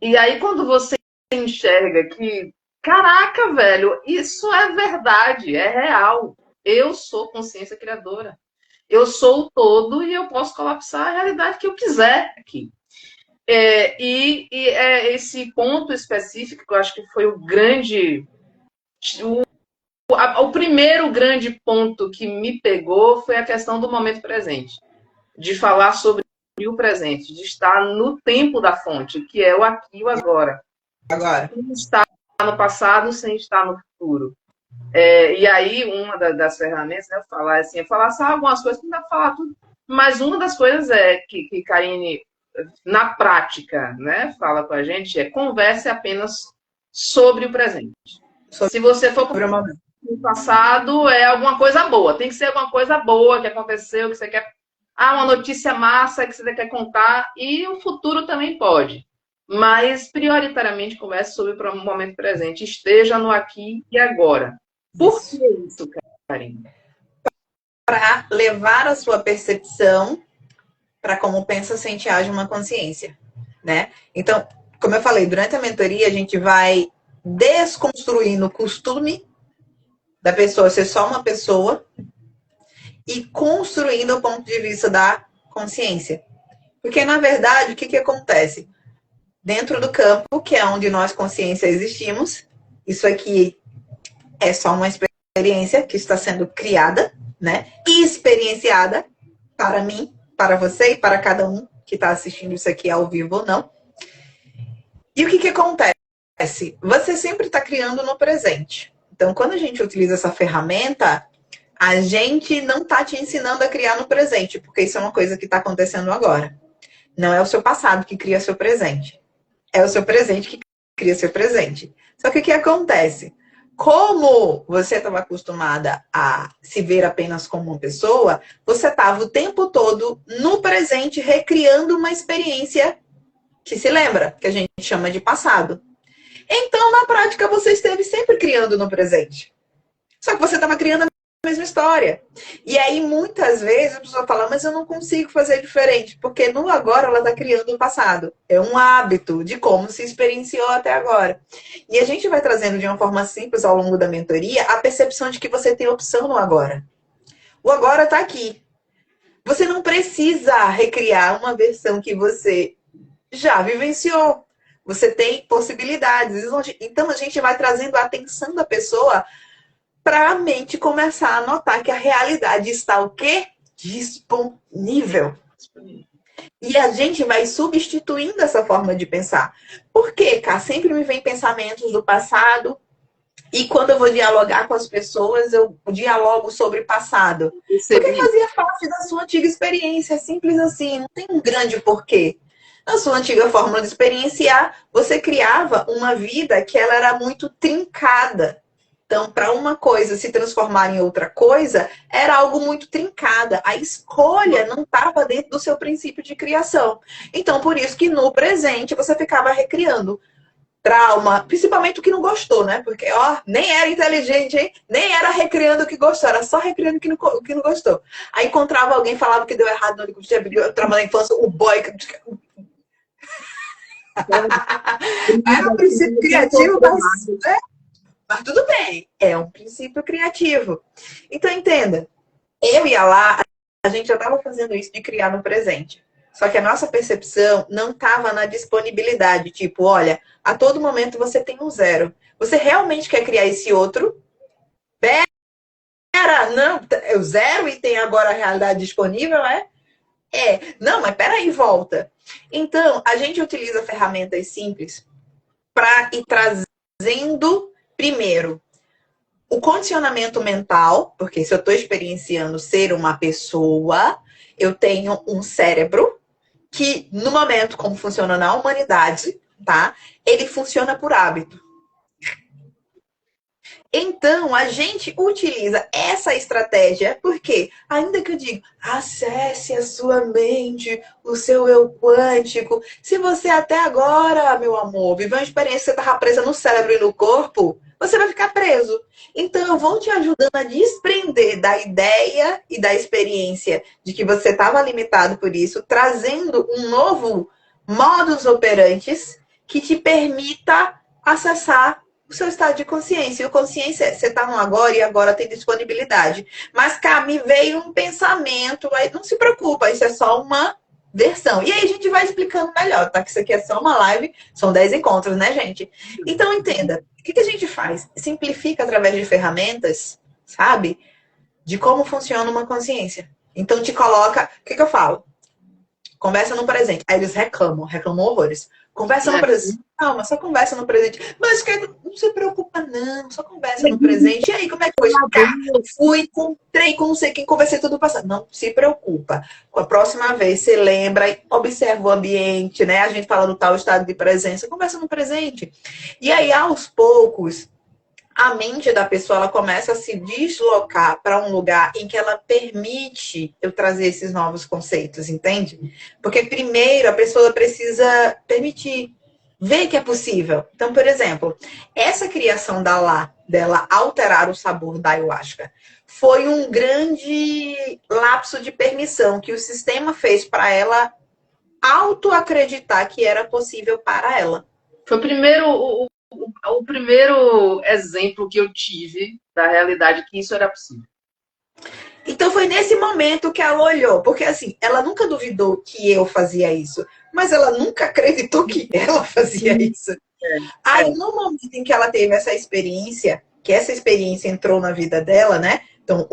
E aí, quando você enxerga que, caraca, velho, isso é verdade, é real. Eu sou consciência criadora. Eu sou o todo e eu posso colapsar a realidade que eu quiser aqui. Esse ponto específico, eu acho que foi o grande. O primeiro grande ponto que me pegou foi a questão do momento presente, de falar sobre o presente, de estar no tempo da fonte, que é o aqui e o agora. Sem estar no passado, sem estar no futuro. E aí, uma das ferramentas, né, eu falar só algumas coisas, não dá para falar tudo, mas uma das coisas que Karine, na prática, né, fala com a gente, converse apenas sobre o presente. Se você for para o passado, é alguma coisa boa. Tem que ser alguma coisa boa que aconteceu, que você quer. uma notícia massa que você quer contar, e o futuro também pode. Mas, prioritariamente, converse sobre o momento presente. Esteja no aqui e agora. Por que isso, Karine? Para levar a sua percepção para como pensa, sente e age uma consciência, né? Então, como eu falei, durante a mentoria a gente vai desconstruindo o costume da pessoa ser só uma pessoa e construindo o ponto de vista da consciência. Porque, na verdade, o que acontece? Dentro do campo, que é onde nós, consciência, existimos, isso aqui é só uma experiência que está sendo criada, né? E experienciada para mim, para você e para cada um que está assistindo isso aqui ao vivo ou não. E o que acontece? Você sempre está criando no presente. Então, quando a gente utiliza essa ferramenta, a gente não está te ensinando a criar no presente, porque isso é uma coisa que está acontecendo agora. Não é o seu passado que cria seu presente. É o seu presente que cria seu presente. Só que o que acontece? Como você estava acostumada a se ver apenas como uma pessoa, você estava o tempo todo no presente recriando uma experiência que se lembra, que a gente chama de passado. Então, na prática, você esteve sempre criando no presente. Só que você estava criando a mesma história. E aí, muitas vezes, a pessoa fala, mas eu não consigo fazer diferente, porque no agora ela está criando o passado. É um hábito de como se experienciou até agora. E a gente vai trazendo de uma forma simples ao longo da mentoria a percepção de que você tem opção no agora. O agora está aqui. Você não precisa recriar uma versão que você já vivenciou. Você tem possibilidades. Então, a gente vai trazendo a atenção da pessoa para a mente começar a notar que a realidade está o quê? Disponível. E a gente vai substituindo essa forma de pensar. Por quê, Cá? Sempre me vem pensamentos do passado e quando eu vou dialogar com as pessoas, eu dialogo sobre passado. Porque fazia parte da sua antiga experiência. É simples assim, não tem um grande porquê. Na sua antiga forma de experienciar, você criava uma vida que ela era muito trincada. Então, para uma coisa se transformar em outra coisa, era algo muito trincada. A escolha não estava dentro do seu princípio de criação. Então, por isso que no presente você ficava recriando trauma, principalmente o que não gostou, né? Porque, ó, nem era inteligente, hein? Nem era recriando o que gostou, era só recriando o que não gostou. Aí encontrava alguém, falava que deu errado no que tinha trauma da infância, o boy... Era um princípio criativo, mas tudo bem, é um princípio criativo. Então, entenda, eu e a Lá, a gente já estava fazendo isso de criar no presente. Só que a nossa percepção não estava na disponibilidade. Tipo, olha, a todo momento você tem um zero. Você realmente quer criar esse outro? Pera, não, é o zero e tem agora a realidade disponível, é? É. Não, mas peraí, volta. Então, a gente utiliza ferramentas simples para ir trazendo, primeiro, o condicionamento mental, porque se eu estou experienciando ser uma pessoa, eu tenho um cérebro que, no momento, como funciona na humanidade, tá? Ele funciona por hábito. Então, a gente utiliza essa estratégia, porque, ainda que eu diga, acesse a sua mente, o seu eu quântico. Se você até agora, meu amor, viveu uma experiência que você estava presa no cérebro e no corpo, você vai ficar preso. Então, eu vou te ajudando a desprender da ideia e da experiência de que você estava limitado por isso, trazendo um novo modus operandi que te permita acessar o seu estado de consciência. E o consciência, você está no agora e agora tem disponibilidade. Mas, cá, me veio um pensamento, aí não se preocupa, isso é só uma versão. E aí a gente vai explicando melhor, tá? Que isso aqui é só uma live, são 10 encontros, né, gente? Então, entenda, o que a gente faz? Simplifica através de ferramentas, sabe? De como funciona uma consciência. Então, te coloca... O que eu falo? Conversa no presente. Aí eles reclamam horrores. Conversa no presente. Calma, só conversa no presente. Mas não se preocupa, não. Só conversa no presente. E aí, como é que foi? Fui, encontrei com não sei quem, conversei tudo passado. Não se preocupa. Com a próxima vez, você lembra e observa o ambiente, né? A gente fala do tal estado de presença. Conversa no presente. E aí, aos poucos, a mente da pessoa ela começa a se deslocar para um lugar em que ela permite eu trazer esses novos conceitos, entende? Porque primeiro a pessoa precisa permitir, ver que é possível. Então, por exemplo, essa criação dela alterar o sabor da ayahuasca foi um grande lapso de permissão que o sistema fez para ela auto-acreditar que era possível para ela. Foi o primeiro exemplo que eu tive da realidade que isso era possível. Então foi nesse momento que ela olhou, porque assim, ela nunca duvidou que eu fazia isso, mas ela nunca acreditou que ela fazia isso. Aí, no momento em que ela teve essa experiência, que essa experiência entrou na vida dela, né? Então,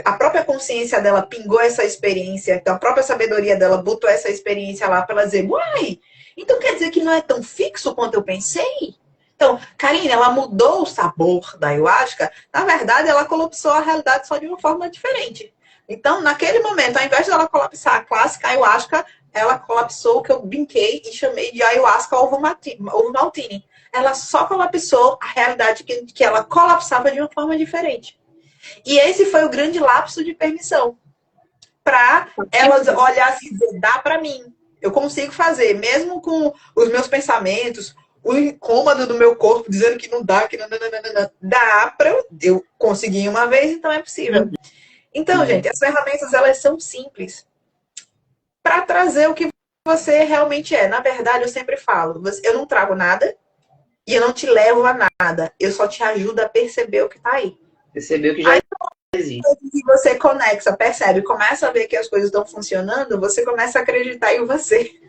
a própria consciência dela pingou essa experiência, então a própria sabedoria dela botou essa experiência lá para ela dizer, uai, então quer dizer que não é tão fixo quanto eu pensei? Então, Karine, ela mudou o sabor da ayahuasca. Na verdade, ela colapsou a realidade só de uma forma diferente. Então, naquele momento, ao invés dela colapsar a clássica ayahuasca, ela colapsou o que eu brinquei e chamei de ayahuasca ovo maltine. Ela só colapsou a realidade que ela colapsava de uma forma diferente. E esse foi o grande lapso de permissão. Para elas olhar assim, dizer, dá para mim. Eu consigo fazer, mesmo com os meus pensamentos, o incômodo do meu corpo dizendo que não dá, que não, dá para eu conseguir uma vez, então é possível. Então, gente, as ferramentas elas são simples para trazer o que você realmente é. Na verdade, eu sempre falo, eu não trago nada e eu não te levo a nada. Eu só te ajudo a perceber o que está aí. Perceber o que já existe. Se você conexa, percebe, começa a ver que as coisas estão funcionando, você começa a acreditar em você.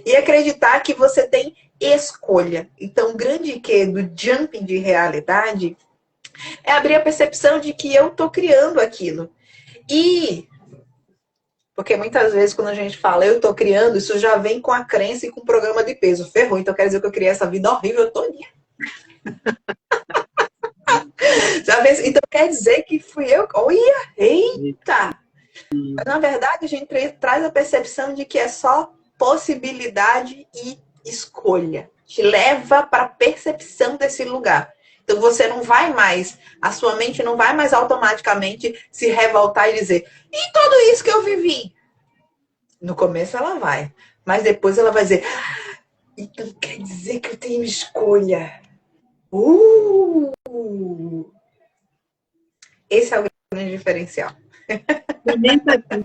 E acreditar que você tem escolha. Então, o grande que do jumping de realidade é abrir a percepção de que eu estou criando aquilo. E porque muitas vezes quando a gente fala eu estou criando, isso já vem com a crença e com o programa de peso. Ferrou, então quer dizer que eu criei essa vida horrível todinha. Então quer dizer que fui eu. Olha, eita! Mas, na verdade, a gente traz a percepção de que é só possibilidade e escolha. Te leva para a percepção desse lugar. Então você não vai mais, a sua mente não vai mais automaticamente se revoltar e dizer, e tudo isso que eu vivi? No começo ela vai, mas depois ela vai dizer, então quer dizer que eu tenho escolha. Esse é o grande diferencial. Comenta aqui,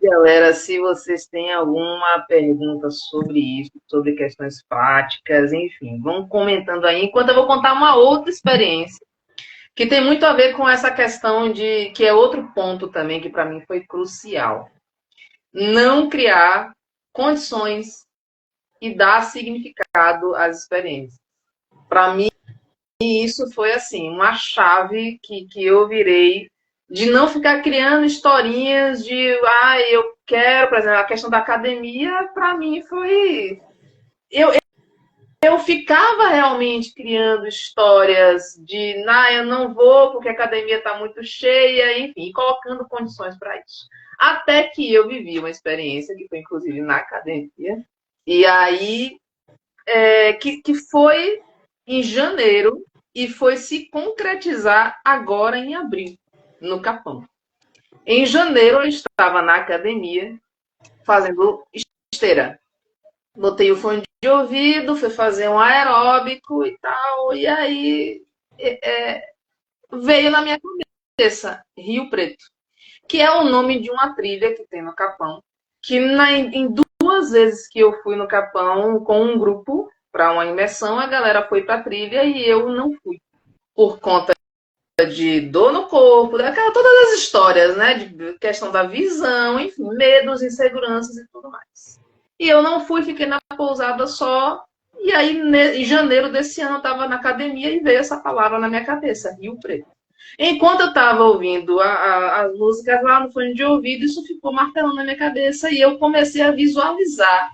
galera, se vocês têm alguma pergunta sobre isso, sobre questões práticas, enfim, vão comentando aí, enquanto eu vou contar uma outra experiência que tem muito a ver com essa questão de que é outro ponto também que para mim foi crucial. Não criar condições e dar significado às experiências. Para mim, isso foi assim, uma chave que eu virei de não ficar criando historinhas de eu quero, por exemplo, a questão da academia, para mim foi. Eu ficava realmente criando histórias de eu não vou porque a academia está muito cheia, enfim, colocando condições para isso. Até que eu vivi uma experiência, que foi inclusive na academia, e aí que foi em janeiro e foi se concretizar agora em abril, no Capão. Em janeiro eu estava na academia fazendo esteira. Botei o fone de ouvido, fui fazer um aeróbico e tal, e aí veio na minha cabeça Rio Preto, que é o nome de uma trilha que tem no Capão, que em 2 vezes que eu fui no Capão com um grupo para uma imersão, a galera foi para a trilha e eu não fui, por conta de dor no corpo, todas as histórias, né, de questão da visão, enfim, medos, inseguranças e tudo mais. E eu não fui, fiquei na pousada só. E aí, em janeiro desse ano, eu estava na academia e veio essa palavra na minha cabeça, Rio Preto. Enquanto eu estava ouvindo as músicas lá no fone de ouvido, isso ficou martelando na minha cabeça e eu comecei a visualizar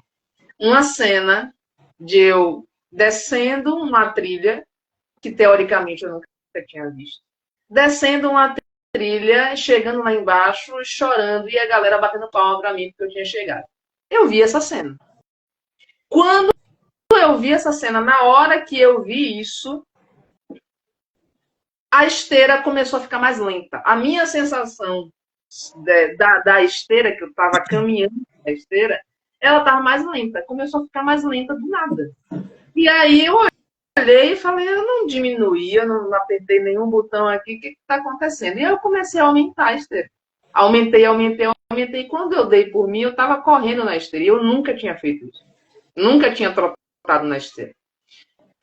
uma cena de eu descendo uma trilha, que teoricamente eu nunca tinha visto, descendo uma trilha, chegando lá embaixo, chorando e a galera batendo palma para mim porque eu tinha chegado. Eu vi essa cena. Quando eu vi essa cena, na hora que eu vi isso, a esteira começou a ficar mais lenta. A minha sensação da esteira, que eu estava caminhando a esteira, ela estava mais lenta. Começou a ficar mais lenta do nada. E aí eu olhei e falei, eu não diminuí, eu não apertei nenhum botão aqui, o que está acontecendo? E aí eu comecei a aumentar a esteira. Aumentei. E quando eu dei por mim, eu estava correndo na esteira. E eu nunca tinha feito isso. Nunca tinha trotado na esteira.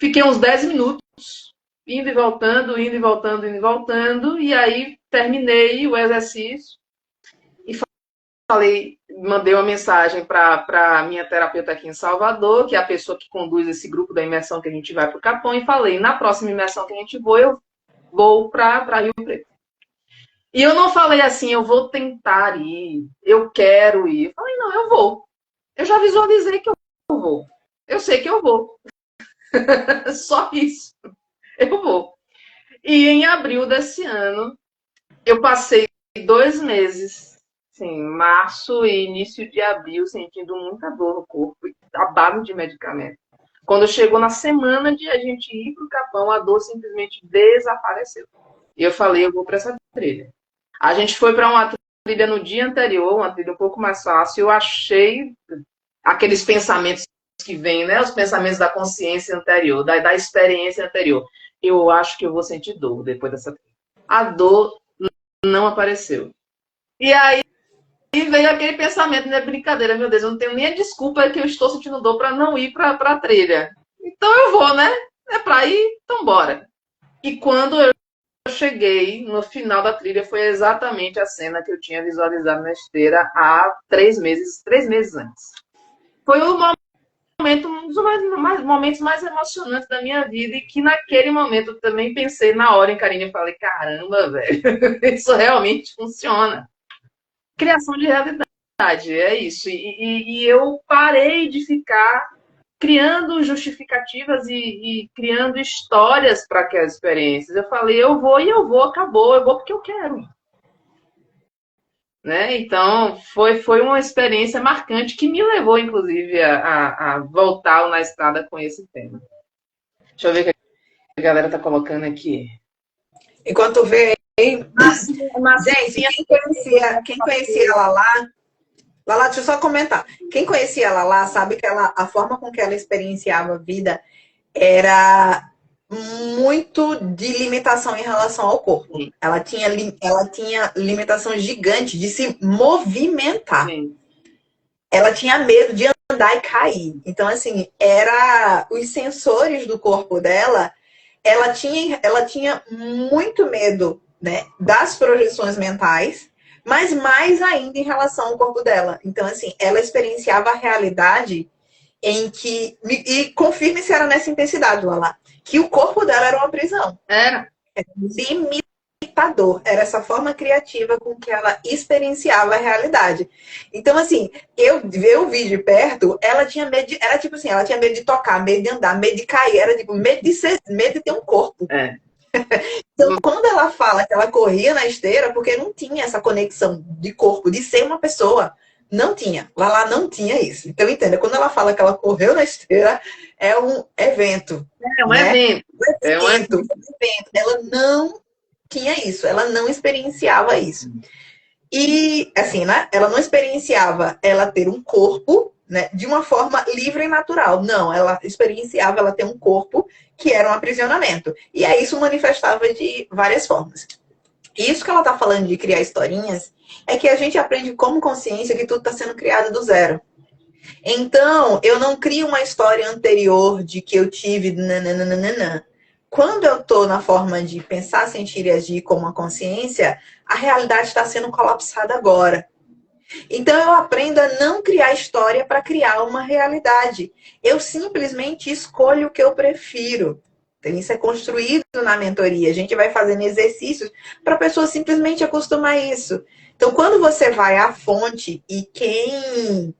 Fiquei uns 10 minutos, indo e voltando, e aí terminei o exercício e mandei uma mensagem para a minha terapeuta aqui em Salvador, que é a pessoa que conduz esse grupo da imersão que a gente vai para o Capão, e falei, na próxima imersão que a gente eu vou para Rio Preto. E eu não falei assim, eu vou tentar ir, eu quero ir. Eu falei, não, eu vou. Eu já visualizei que eu vou. Eu sei que eu vou. Só isso. Eu vou. E em abril desse ano, eu passei 2 meses, assim, março e início de abril, sentindo muita dor no corpo, a base de medicamento. Quando chegou na semana de a gente ir para o Capão, a dor simplesmente desapareceu. E eu falei, eu vou para essa trilha. A gente foi para uma trilha no dia anterior, uma trilha um pouco mais fácil. Eu achei aqueles pensamentos que vêm, né? Os pensamentos da consciência anterior, da experiência anterior. Eu acho que eu vou sentir dor depois dessa trilha. A dor não apareceu. E aí veio aquele pensamento, né? Brincadeira, meu Deus, eu não tenho nem a desculpa que eu estou sentindo dor para não ir para a trilha. Então eu vou, né? É para ir, então bora. E quando eu cheguei no final da trilha, foi exatamente a cena que eu tinha visualizado na esteira há 3 meses antes. Foi um dos momentos mais emocionantes da minha vida, e que naquele momento eu também pensei na hora em Karine, eu falei, caramba, velho, isso realmente funciona. Criação de realidade, é isso. E eu parei de ficar criando justificativas e criando histórias para aquelas experiências. Eu falei, eu vou, acabou, eu vou porque eu quero. Né? Então, foi uma experiência marcante que me levou, inclusive, a voltar na estrada com esse tema. Deixa eu ver o que a galera está colocando aqui. Enquanto vê aí... Gente, quem conhecia a Lala, deixa eu só comentar. Quem conhecia a Lala sabe que a forma com que ela experienciava a vida era muito de limitação em relação ao corpo. Sim. Ela tinha limitação gigante de se movimentar. Sim. Ela tinha medo de andar e cair. Então, assim, os sensores do corpo dela, ela tinha muito medo, né, das projeções mentais, mas mais ainda em relação ao corpo dela. Então, assim, ela experienciava a realidade em que... E confirme se era nessa intensidade, Lala, que o corpo dela era uma prisão. Era Limitador. Era essa forma criativa com que ela experienciava a realidade. Então, assim, eu vi de perto, ela tinha medo era tipo assim, ela tinha medo de tocar, medo de andar, medo de cair, era tipo medo de ter um corpo. É. Então, quando ela fala que ela corria na esteira, porque não tinha essa conexão de corpo, de ser uma pessoa, não tinha. Lala não tinha isso. Então, entenda, quando ela fala que ela correu na esteira, é um evento. É um evento. É um evento. Ela não tinha isso, ela não experienciava isso. E, assim, né? Ela não experienciava ela ter um corpo, né, de uma forma livre e natural. Não, ela experienciava ela ter um corpo que era um aprisionamento. E aí isso manifestava de várias formas. E isso que ela está falando de criar historinhas é que a gente aprende como consciência que tudo está sendo criado do zero. Então, eu não crio uma história anterior de que eu tive nananana. Quando eu estou na forma de pensar, sentir e agir como uma consciência, a realidade está sendo colapsada agora. Então, eu aprendo a não criar história para criar uma realidade. Eu simplesmente escolho o que eu prefiro. Então, isso é construído na mentoria. A gente vai fazendo exercícios para a pessoa simplesmente acostumar isso. Então, quando você vai à fonte, e quem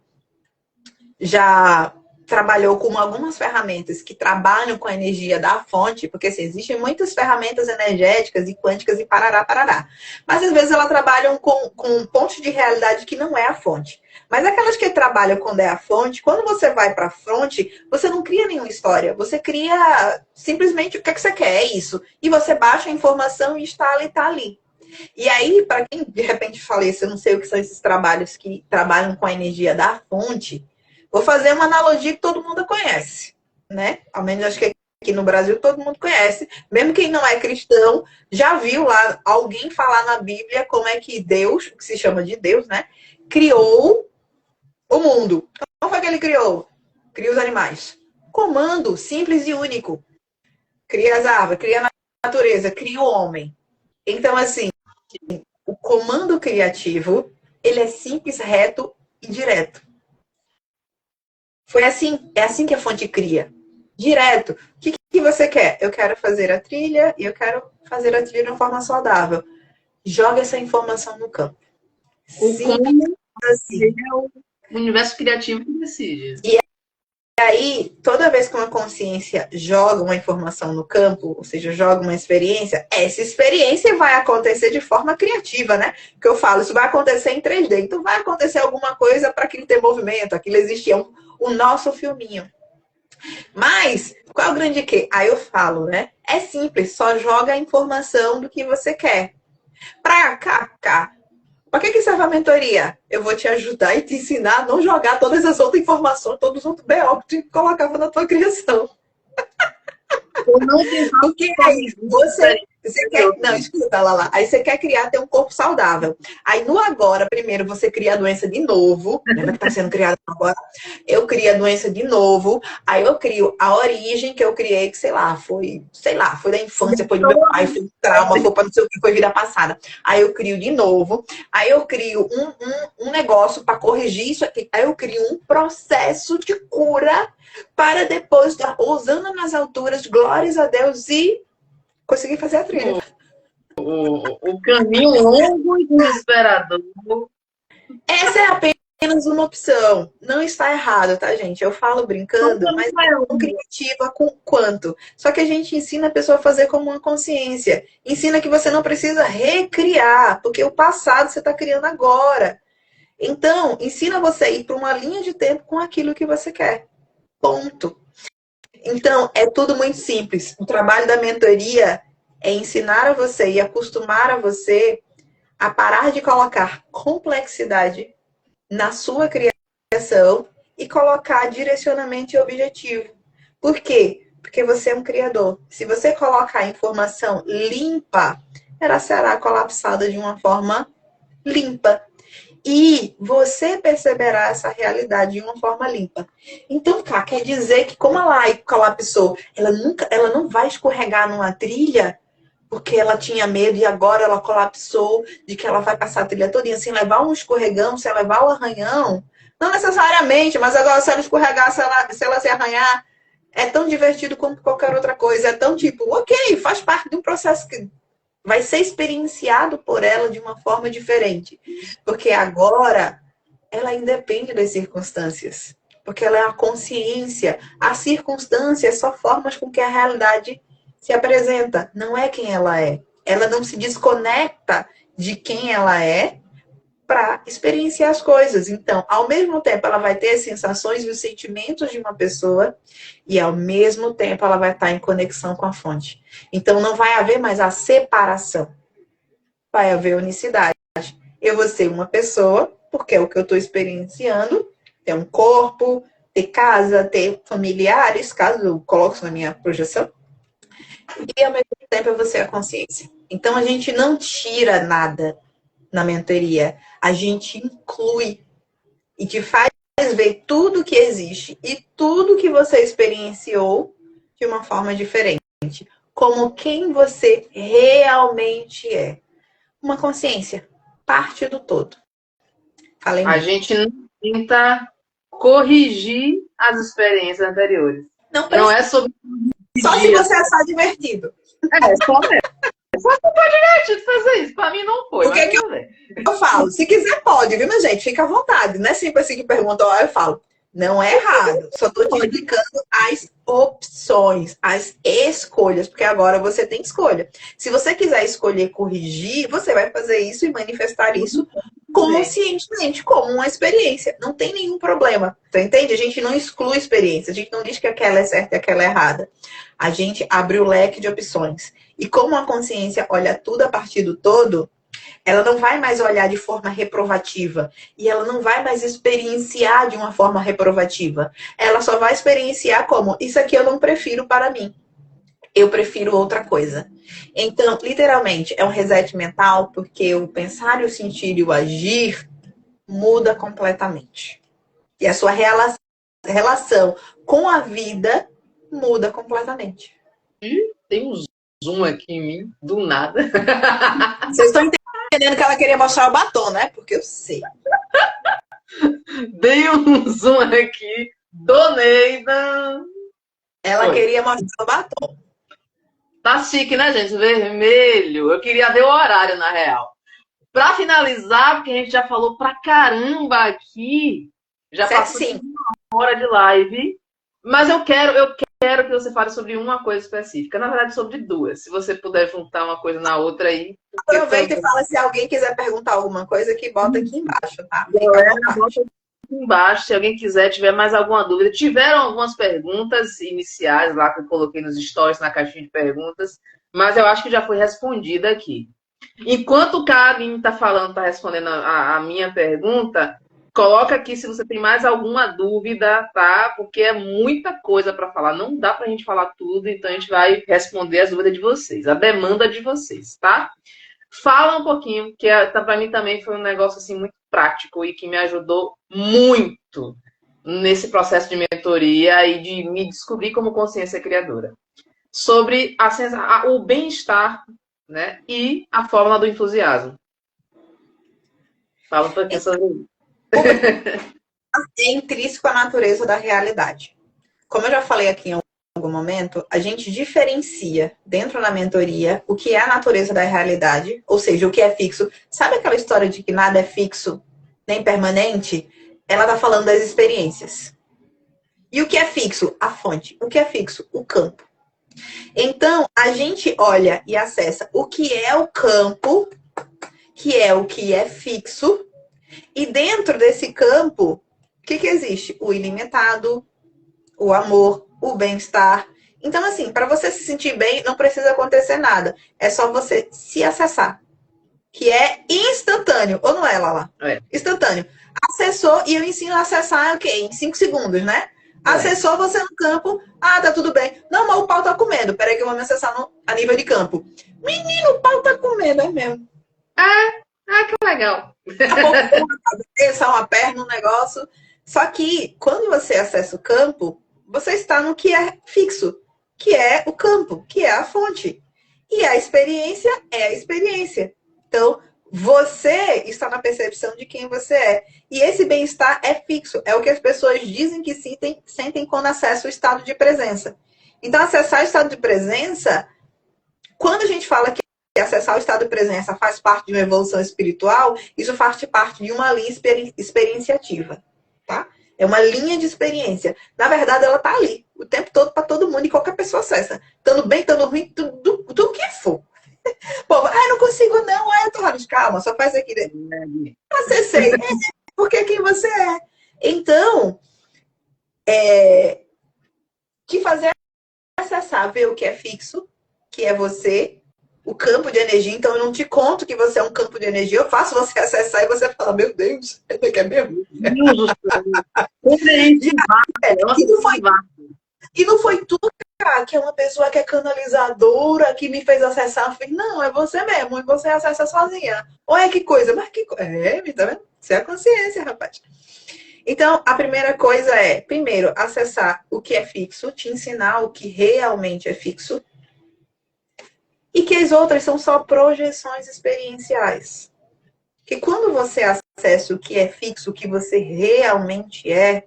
já trabalhou com algumas ferramentas que trabalham com a energia da fonte, porque assim, existem muitas ferramentas energéticas e quânticas e parará, parará. Mas às vezes elas trabalham com um ponto de realidade que não é a fonte. Mas aquelas que trabalham quando é a fonte, quando você vai para a fonte, você não cria nenhuma história. Você cria simplesmente o que, é que você quer, é isso. E você baixa a informação e instala e está ali. E aí, para quem de repente falece, eu não sei o que são esses trabalhos que trabalham com a energia da fonte, vou fazer uma analogia que todo mundo conhece, né? Ao menos acho que aqui no Brasil todo mundo conhece. Mesmo quem não é cristão, já viu lá alguém falar na Bíblia como é que Deus, que se chama de Deus, né? Criou o mundo. Como foi que ele criou? Cria os animais. Comando simples e único. Cria as árvores, cria a natureza, cria o homem. Então, assim, o comando criativo, ele é simples, reto e direto. Foi assim, é assim que a fonte cria. Direto. O que você quer? Eu quero fazer a trilha e eu quero fazer a trilha de uma forma saudável. Joga essa informação no campo. Simples assim. É o universo criativo que decide. E aí, toda vez que uma consciência joga uma informação no campo, ou seja, joga uma experiência, essa experiência vai acontecer de forma criativa, né? Que eu falo, isso vai acontecer em 3D. Então, vai acontecer alguma coisa para aquilo ter movimento, aquilo existir. O nosso filminho. Mas, qual é o grande quê? Aí eu falo, né? É simples, só joga a informação do que você quer. Pra cá. Pra que serve a mentoria? Eu vou te ajudar e te ensinar a não jogar todas as outras informações, todos os outros BO que tu colocava na tua criação. Porque aí você quer. Não, escuta lá. Aí você quer criar ter um corpo saudável. Aí no agora, primeiro você cria a doença de novo. Lembra que tá sendo criada agora? Eu crio a doença de novo. Aí eu crio a origem que eu criei, que sei lá, foi da infância, foi do meu pai, foi do trauma, foi para não sei o que, foi vida passada. Aí eu crio de novo. Aí eu crio um negócio para corrigir isso aqui. Aí eu crio um processo de cura para depois, usando nas alturas, glórias a Deus, e conseguir fazer a trilha. O caminho longo e desesperador. Essa é apenas uma opção. Não está errado, tá, gente? Eu falo brincando, mas não tão criativa quanto. Só que a gente ensina a pessoa a fazer como uma consciência. Ensina que você não precisa recriar, porque o passado você está criando agora. Então, ensina você a ir para uma linha de tempo com aquilo que você quer. Ponto. Então, é tudo muito simples. O trabalho da mentoria é ensinar a você e acostumar a você a parar de colocar complexidade na sua criação e colocar direcionamento e objetivo. Por quê? Porque você é um criador. Se você colocar a informação limpa, ela será colapsada de uma forma limpa. E você perceberá essa realidade de uma forma limpa. Então, cá, quer dizer que como ela colapsou, ela não vai escorregar numa trilha porque ela tinha medo e agora ela colapsou de que ela vai passar a trilha todinha sem levar um escorregão, sem levar o arranhão. Não necessariamente, mas agora se ela escorregar, se ela se arranhar, é tão divertido quanto qualquer outra coisa. É tão tipo, ok, faz parte de um processo que vai ser experienciado por ela de uma forma diferente. Porque agora ela independe das circunstâncias. Porque ela é a consciência. A circunstância é só formas com que a realidade se apresenta. Não é quem ela é. Ela não se desconecta de quem ela é para experienciar as coisas. Então, ao mesmo tempo, ela vai ter as sensações e os sentimentos de uma pessoa e, ao mesmo tempo, ela vai estar em conexão com a fonte. Então, não vai haver mais a separação. Vai haver unicidade. Eu vou ser uma pessoa, porque é o que eu estou experienciando, ter um corpo, ter casa, ter familiares, caso eu coloque isso na minha projeção. E, ao mesmo tempo, eu vou ser a consciência. Então, a gente não tira nada na mentoria, a gente inclui e te faz ver tudo que existe e tudo que você experienciou de uma forma diferente, como quem você realmente é. Uma consciência, parte do todo. Falei a gente não tenta corrigir as experiências anteriores. Não é sobre só se você achar divertido. Só mesmo. Só que foi divertido fazer isso. Pra mim não foi. O que eu falo? Se quiser, pode, viu, minha gente? Fica à vontade. Não é sempre assim que pergunta, eu falo. Não é errado. Só estou te explicando as opções, as escolhas, porque agora você tem escolha. Se você quiser escolher corrigir, você vai fazer isso e manifestar isso conscientemente, como uma experiência. Não tem nenhum problema. Você entende? A gente não exclui experiência. A gente não diz que aquela é certa e aquela é errada. A gente abre o leque de opções. E como a consciência olha tudo a partir do todo, ela não vai mais olhar de forma reprovativa. E ela não vai mais experienciar de uma forma reprovativa. Ela só vai experienciar como: isso aqui eu não prefiro para mim. Eu prefiro outra coisa. Então, literalmente, é um reset mental, porque o pensar, o sentir e o agir muda completamente. E a sua relação com a vida muda completamente. Tem um zoom aqui em mim, do nada. Vocês estão entendendo que ela queria mostrar o batom, né? Porque eu sei. Dei um zoom aqui, Doneida. Ela queria mostrar o batom. Tá chique, né, gente? Vermelho. Eu queria ver o horário, na real. Pra finalizar, porque a gente já falou pra caramba aqui. Já passou uma hora de live. Mas eu quero que você fale sobre uma coisa específica. Na verdade, sobre duas. Se você puder juntar uma coisa na outra aí. Aproveita e fala, se alguém quiser perguntar alguma coisa, que bota aqui embaixo, tá? Bota aqui embaixo, se alguém quiser, tiver mais alguma dúvida. Tiveram algumas perguntas iniciais lá que eu coloquei nos stories, na caixinha de perguntas, mas eu acho que já foi respondida aqui. Enquanto o Carlinhos está falando, está respondendo a minha pergunta, coloca aqui se você tem mais alguma dúvida, tá? Porque é muita coisa para falar. Não dá para a gente falar tudo, então a gente vai responder as dúvidas de vocês, a demanda de vocês, tá? Fala um pouquinho, que para mim também foi um negócio assim muito prático e que me ajudou muito nesse processo de mentoria e de me descobrir como consciência criadora. Sobre o bem-estar, né, e a fórmula do entusiasmo. Fala um pouquinho sobre isso. É intrínseco à natureza da realidade. Como eu já falei aqui em algum momento, a gente diferencia dentro da mentoria o que é a natureza da realidade, ou seja, o que é fixo. Sabe aquela história de que nada é fixo nem permanente? Ela está falando das experiências. E o que é fixo? A fonte. O que é fixo? O campo. Então, a gente olha e acessa o que é o campo, que é o que é fixo, e dentro desse campo, o que existe? O ilimitado, o amor, o bem-estar. Então, assim, para você se sentir bem, não precisa acontecer nada. É só você se acessar. Que é instantâneo. Ou não é, Lala? É. Instantâneo. Acessou, e eu ensino a acessar, em 5 segundos, né? Acessou você no campo. Ah, tá tudo bem. Não, mas o pau tá comendo. Peraí que eu vou me acessar a nível de campo. Menino, o pau tá comendo, é mesmo. Que legal. Uma perna, um negócio. Só que, quando você acessa o campo, você está no que é fixo, que é o campo, que é a fonte. E a experiência é a experiência. Então, você está na percepção de quem você é. E esse bem-estar é fixo. É o que as pessoas dizem que sentem quando acessam o estado de presença. Então, acessar o estado de presença, quando a gente fala que acessar o estado de presença faz parte de uma evolução espiritual, isso faz parte de uma linha experienciativa, tá? É uma linha de experiência. Na verdade, ela tá ali o tempo todo para todo mundo e qualquer pessoa acessa. Estando bem, estando ruim, do que for. Pô, não consigo não. Eu tô falando, calma, só faz aqui. Acessei. Porque é quem você é. Então, te fazer acessar, ver o que é fixo, que é você, o campo de energia. Então, eu não te conto que você é um campo de energia. Eu faço você acessar e você fala, meu Deus, é que é mesmo? E não foi tu, que é uma pessoa que é canalizadora, que me fez acessar. Não, é você mesmo, e você acessa sozinha. Olha que coisa, mas que coisa. Tá vendo? Isso é a consciência, rapaz. Então, a primeira coisa é, primeiro, acessar o que é fixo, te ensinar o que realmente é fixo. E que as outras são só projeções experienciais. Que quando você acessa o que é fixo, o que você realmente é,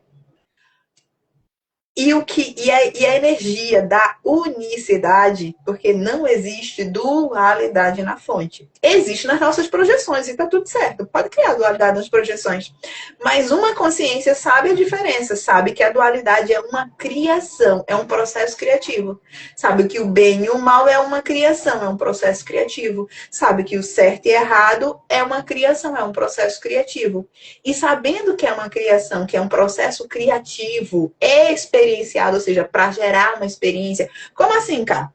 E a energia da unicidade, porque não existe dualidade na fonte. Existe nas nossas projeções, e tá tudo certo. Pode criar dualidade nas projeções. Mas uma consciência sabe a diferença, sabe que a dualidade é uma criação, é um processo criativo. Sabe que o bem e o mal é uma criação, é um processo criativo. Sabe que o certo e errado é uma criação, é um processo criativo. E sabendo que é uma criação, que é um processo criativo, experienciado, ou seja, para gerar uma experiência. Como assim, cara?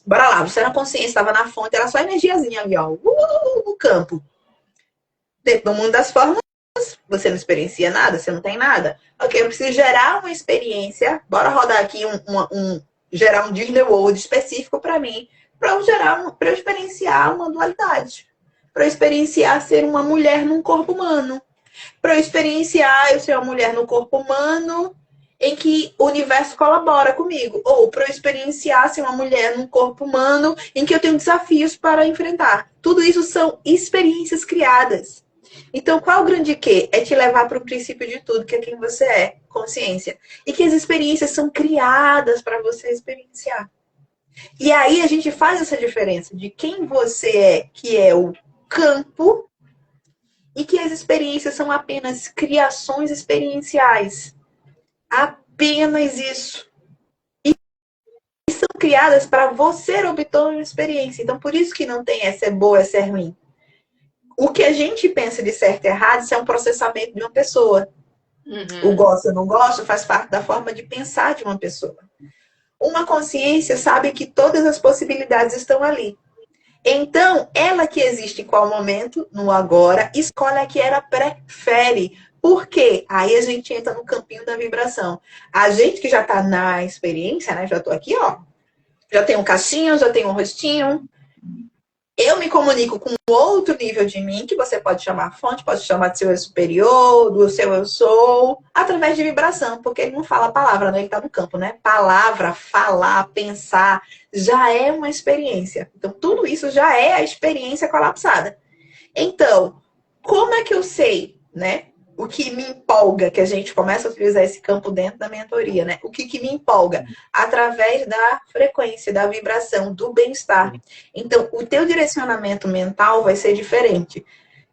Bora lá, você na consciência, estava na fonte, era só energiazinha ali, ó, no campo. Dentro do mundo das formas, você não experiencia nada, você não tem nada. Ok, eu preciso gerar uma experiência. Bora rodar aqui gerar um Disney World específico para mim, para eu experienciar uma dualidade. Para eu experienciar ser uma mulher num corpo humano. Para eu experienciar eu ser uma mulher no corpo humano em que o universo colabora comigo. Ou para eu experienciar ser uma mulher num corpo humano em que eu tenho desafios para enfrentar. Tudo isso são experiências criadas. Então, qual o grande quê? É te levar para o princípio de tudo, que é quem você é, consciência. E que as experiências são criadas para você experienciar. E aí a gente faz essa diferença de quem você é, que é o campo, e que as experiências são apenas criações experienciais. Apenas isso. E são criadas para você obter uma experiência. Então, por isso que não tem essa é boa, essa é ruim. O que a gente pensa de certo e errado, isso é um processamento de uma pessoa. Uhum. O gosto ou não gosto faz parte da forma de pensar de uma pessoa. Uma consciência sabe que todas as possibilidades estão ali. Então, ela que existe em qual momento, no agora, escolhe a que ela prefere. Por quê? Aí a gente entra no campinho da vibração. A gente que já está na experiência, né? Já estou aqui, ó. Já tenho um caixinho, já tenho um rostinho. Eu me comunico com outro nível de mim, que você pode chamar fonte, pode chamar de seu eu superior, do seu eu sou, através de vibração, porque ele não fala a palavra, né? Ele está no campo, né? Palavra, falar, pensar, já é uma experiência. Então, tudo isso já é a experiência colapsada. Então, como é que eu sei, né? O que me empolga, que a gente começa a utilizar esse campo dentro da mentoria, né? O que me empolga? Através da frequência, da vibração, do bem-estar. Então, o teu direcionamento mental vai ser diferente.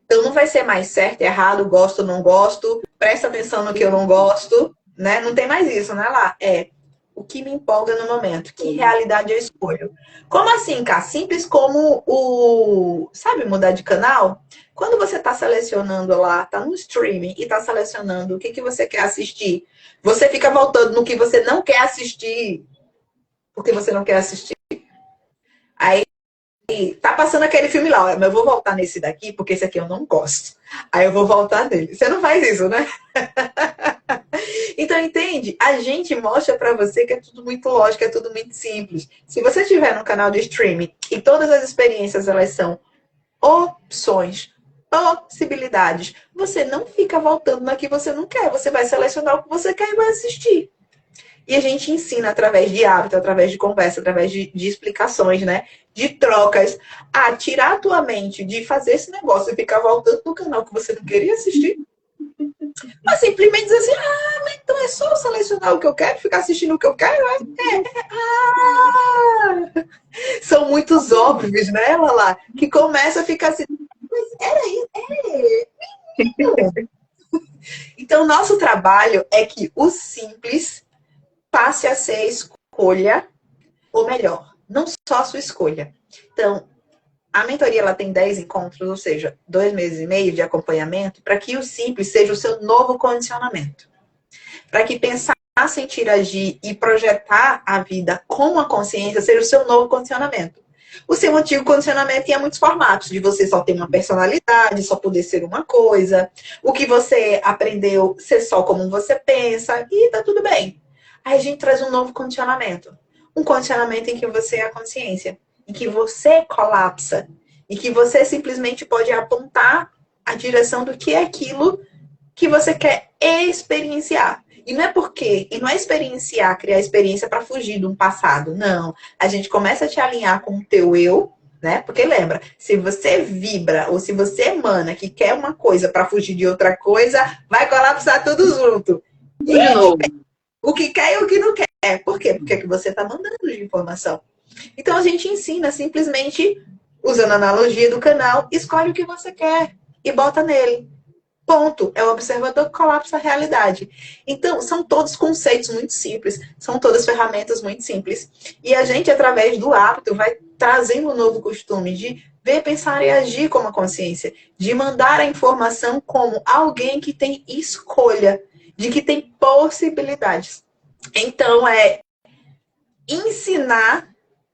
Então, não vai ser mais certo, errado, gosto, não gosto, presta atenção no que eu não gosto, né? Não tem mais isso, né, lá? É o que me empolga no momento, que realidade eu escolho. Como assim, cara? Simples como sabe, mudar de canal? Quando você está selecionando lá, está no streaming e está selecionando o que você quer assistir, você fica voltando no que você não quer assistir, porque você não quer assistir. Aí tá passando aquele filme lá, mas eu vou voltar nesse daqui, porque esse aqui eu não gosto. Aí eu vou voltar nele. Você não faz isso, né? Então, entende? A gente mostra pra você que é tudo muito lógico, é tudo muito simples. Se você estiver no canal de streaming e todas as experiências, elas são opções, possibilidades, você não fica voltando na que você não quer. Você vai selecionar o que você quer e vai assistir. E a gente ensina através de hábito, através de conversa, através de explicações, né? De trocas, a tirar a tua mente de fazer esse negócio e ficar voltando no canal que você não queria assistir. Mas simplesmente dizer assim, mas então é só selecionar o que eu quero, ficar assistindo o que eu quero, São muitos óbvios, né, Lala? Que começa a ficar assim, mas era isso, Então, nosso trabalho é que o simples passe a ser escolha, ou melhor, não só a sua escolha. Então, a mentoria ela tem 10 encontros, ou seja, 2 meses e meio de acompanhamento, para que o simples seja o seu novo condicionamento. Para que pensar, sentir, agir e projetar a vida com a consciência seja o seu novo condicionamento. O seu antigo condicionamento tinha muitos formatos, de você só ter uma personalidade, só poder ser uma coisa, o que você aprendeu ser só como você pensa, e tá tudo bem. Aí a gente traz um novo condicionamento. Um condicionamento em que você é a consciência, em que você colapsa, em que você simplesmente pode apontar a direção do que é aquilo que você quer experienciar. E não é experienciar, criar experiência para fugir de um passado. Não. A gente começa a te alinhar com o teu eu, né? Porque lembra, se você vibra ou se você emana que quer uma coisa para fugir de outra coisa, vai colapsar tudo junto. De novo. o que quer e o que não quer. Por quê? Porque é que você está mandando de informação. Então a gente ensina simplesmente, usando a analogia do canal, escolhe o que você quer e bota nele. Ponto. É o observador que colapsa a realidade. Então, são todos conceitos muito simples, são todas ferramentas muito simples. E a gente, através do hábito, vai trazendo um novo costume de ver, pensar e agir como a consciência, de mandar a informação como alguém que tem escolha, de que tem possibilidades. Então, é ensinar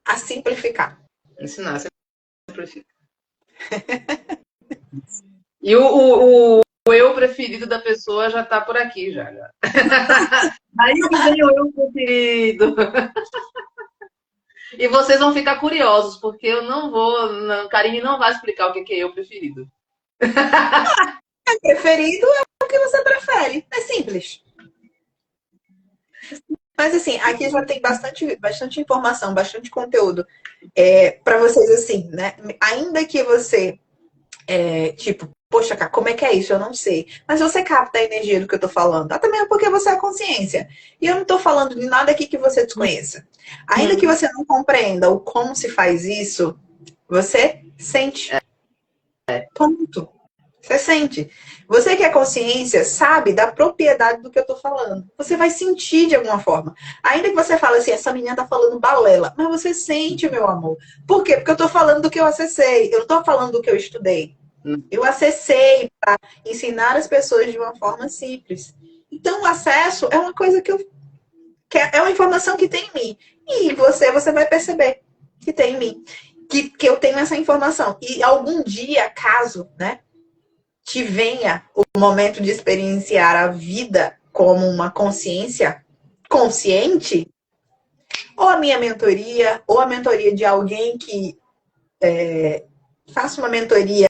a simplificar. Ensinar a simplificar. E o eu preferido da pessoa já tá por aqui, já. Aí vem o eu preferido. E vocês vão ficar curiosos, porque eu não vou. Não, Karine não vai explicar o que é eu preferido. Preferido é o que você prefere. É simples. Mas assim, aqui já tem bastante informação, bastante conteúdo para vocês, assim, né? Ainda que você, tipo, poxa, cara, como é que é isso? Eu não sei. Mas você capta a energia do que eu tô falando. Até mesmo porque você é a consciência. E eu não tô falando de nada aqui que você desconheça. Ainda que você não compreenda o como se faz isso, você sente. Ponto. Você sente. Você que é consciência sabe da propriedade do que eu tô falando. Você vai sentir de alguma forma. Ainda que você fale assim, essa menina tá falando balela. Mas você sente, meu amor. Por quê? Porque eu tô falando do que eu acessei. Eu não tô falando do que eu estudei. Eu acessei para ensinar as pessoas de uma forma simples. Então, o acesso é uma coisa que é uma informação que tem em mim. E você vai perceber que tem em mim. Que eu tenho essa informação. E algum dia, caso, né? Que venha o momento de experienciar a vida como uma consciência consciente, ou a minha mentoria, ou a mentoria de alguém que faça uma mentoria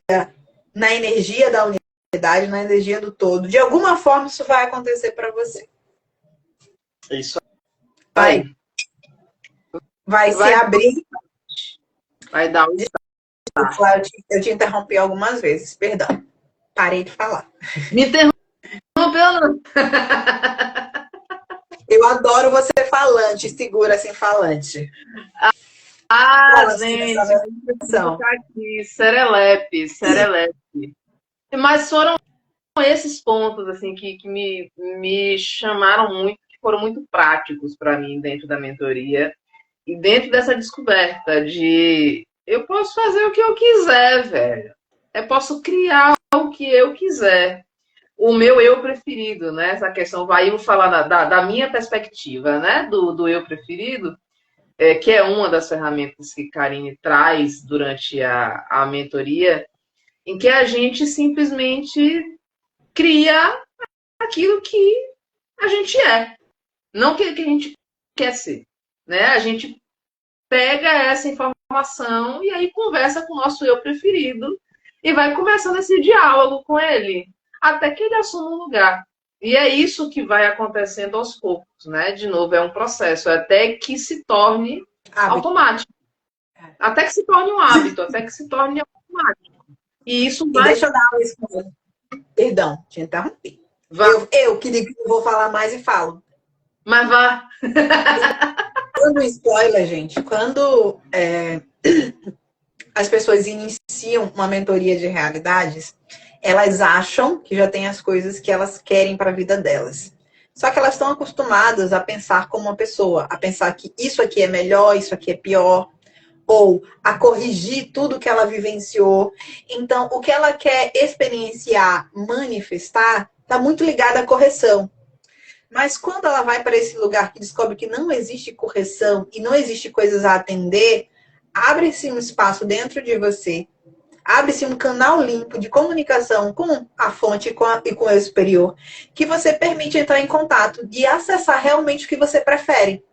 na energia da unidade, na energia do todo. De alguma forma isso vai acontecer para você. Isso vai se abrir. Vai dar um eu te interrompi algumas vezes, perdão. Parei de falar. Me interrompeu, não. Eu adoro você falante, segura assim falante. Gente, tá aqui, serelepe. Mas foram esses pontos assim que me chamaram muito, que foram muito práticos para mim dentro da mentoria e dentro dessa descoberta de eu posso fazer o que eu quiser, velho. Eu posso criar o que eu quiser. O meu eu preferido, né? Essa questão vai eu falar da minha perspectiva, né? Do eu preferido, que é uma das ferramentas que Karine traz durante a mentoria, em que a gente simplesmente cria aquilo que a gente é, não que a gente quer ser, né? A gente pega essa informação e aí conversa com o nosso eu preferido e vai começando esse diálogo com ele, até que ele assuma um lugar. E é isso que vai acontecendo aos poucos, né? De novo, é um processo, até que se torne automático. Até que se torne um hábito, até que se torne automático. E isso vai... deixa eu dar uma resposta. Perdão, te interrompi. Eu que digo que não vou falar mais e falo. Mas vá. Dando spoiler, gente, quando as pessoas iniciam uma mentoria de realidades, elas acham que já tem as coisas que elas querem para a vida delas. Só que elas estão acostumadas a pensar como uma pessoa, a pensar que isso aqui é melhor, isso aqui é pior, ou a corrigir tudo que ela vivenciou. Então, o que ela quer experienciar, manifestar, está muito ligado à correção. Mas quando ela vai para esse lugar que descobre que não existe correção e não existe coisas a atender, abre-se um espaço dentro de você, abre-se um canal limpo de comunicação com a fonte e com o superior, que você permite entrar em contato e acessar realmente o que você prefere.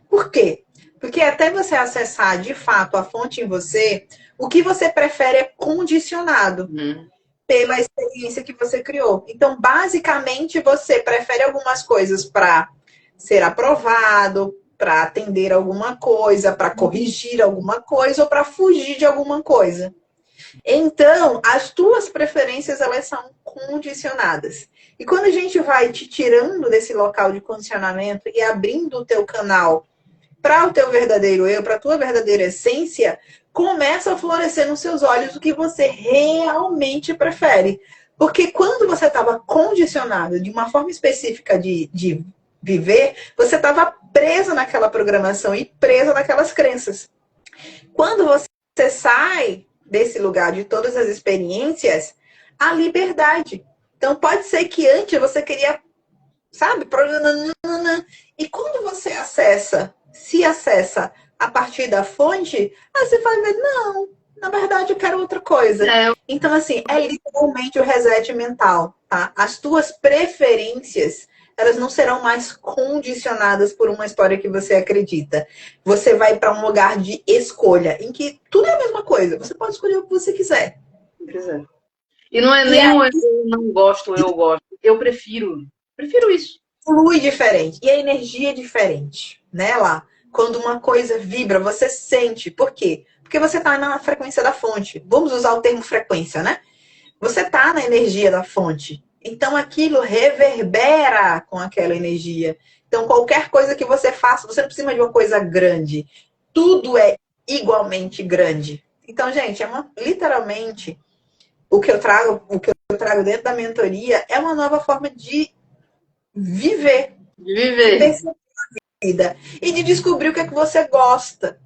Por quê? Porque até você acessar de fato a fonte em você, o que você prefere é condicionado pela experiência que você criou. Então, basicamente, você prefere algumas coisas para ser aprovado, para atender alguma coisa, para corrigir alguma coisa ou para fugir de alguma coisa. Então, as tuas preferências, elas são condicionadas. E quando a gente vai te tirando desse local de condicionamento e abrindo o teu canal para o teu verdadeiro eu, para a tua verdadeira essência, começa a florescer nos seus olhos o que você realmente prefere. Porque quando você estava condicionado de uma forma específica de viver, você estava presa naquela programação e presa naquelas crenças. Quando você sai desse lugar de todas as experiências, a liberdade. Então, pode ser que antes você queria, sabe, e quando você se acessa a partir da fonte, aí você vai ver, não, na verdade eu quero outra coisa. Então, assim, é literalmente o reset mental, tá? As tuas preferências, elas não serão mais condicionadas por uma história que você acredita. Você vai para um lugar de escolha, em que tudo é a mesma coisa. Você pode escolher o que você quiser. E não é nem o eu não gosto, eu gosto. Eu prefiro. Prefiro isso. Flui diferente. E a energia é diferente, né, lá? Quando uma coisa vibra, você sente. Por quê? Porque você está na frequência da fonte. Vamos usar o termo frequência, né? Você está na energia da fonte. Então aquilo reverbera com aquela energia. Então qualquer coisa que você faça, você não precisa de uma coisa grande. Tudo é igualmente grande. Então, gente, literalmente o que eu trago dentro da mentoria é uma nova forma de viver. De viver. De vida. E de descobrir o que é que você gosta.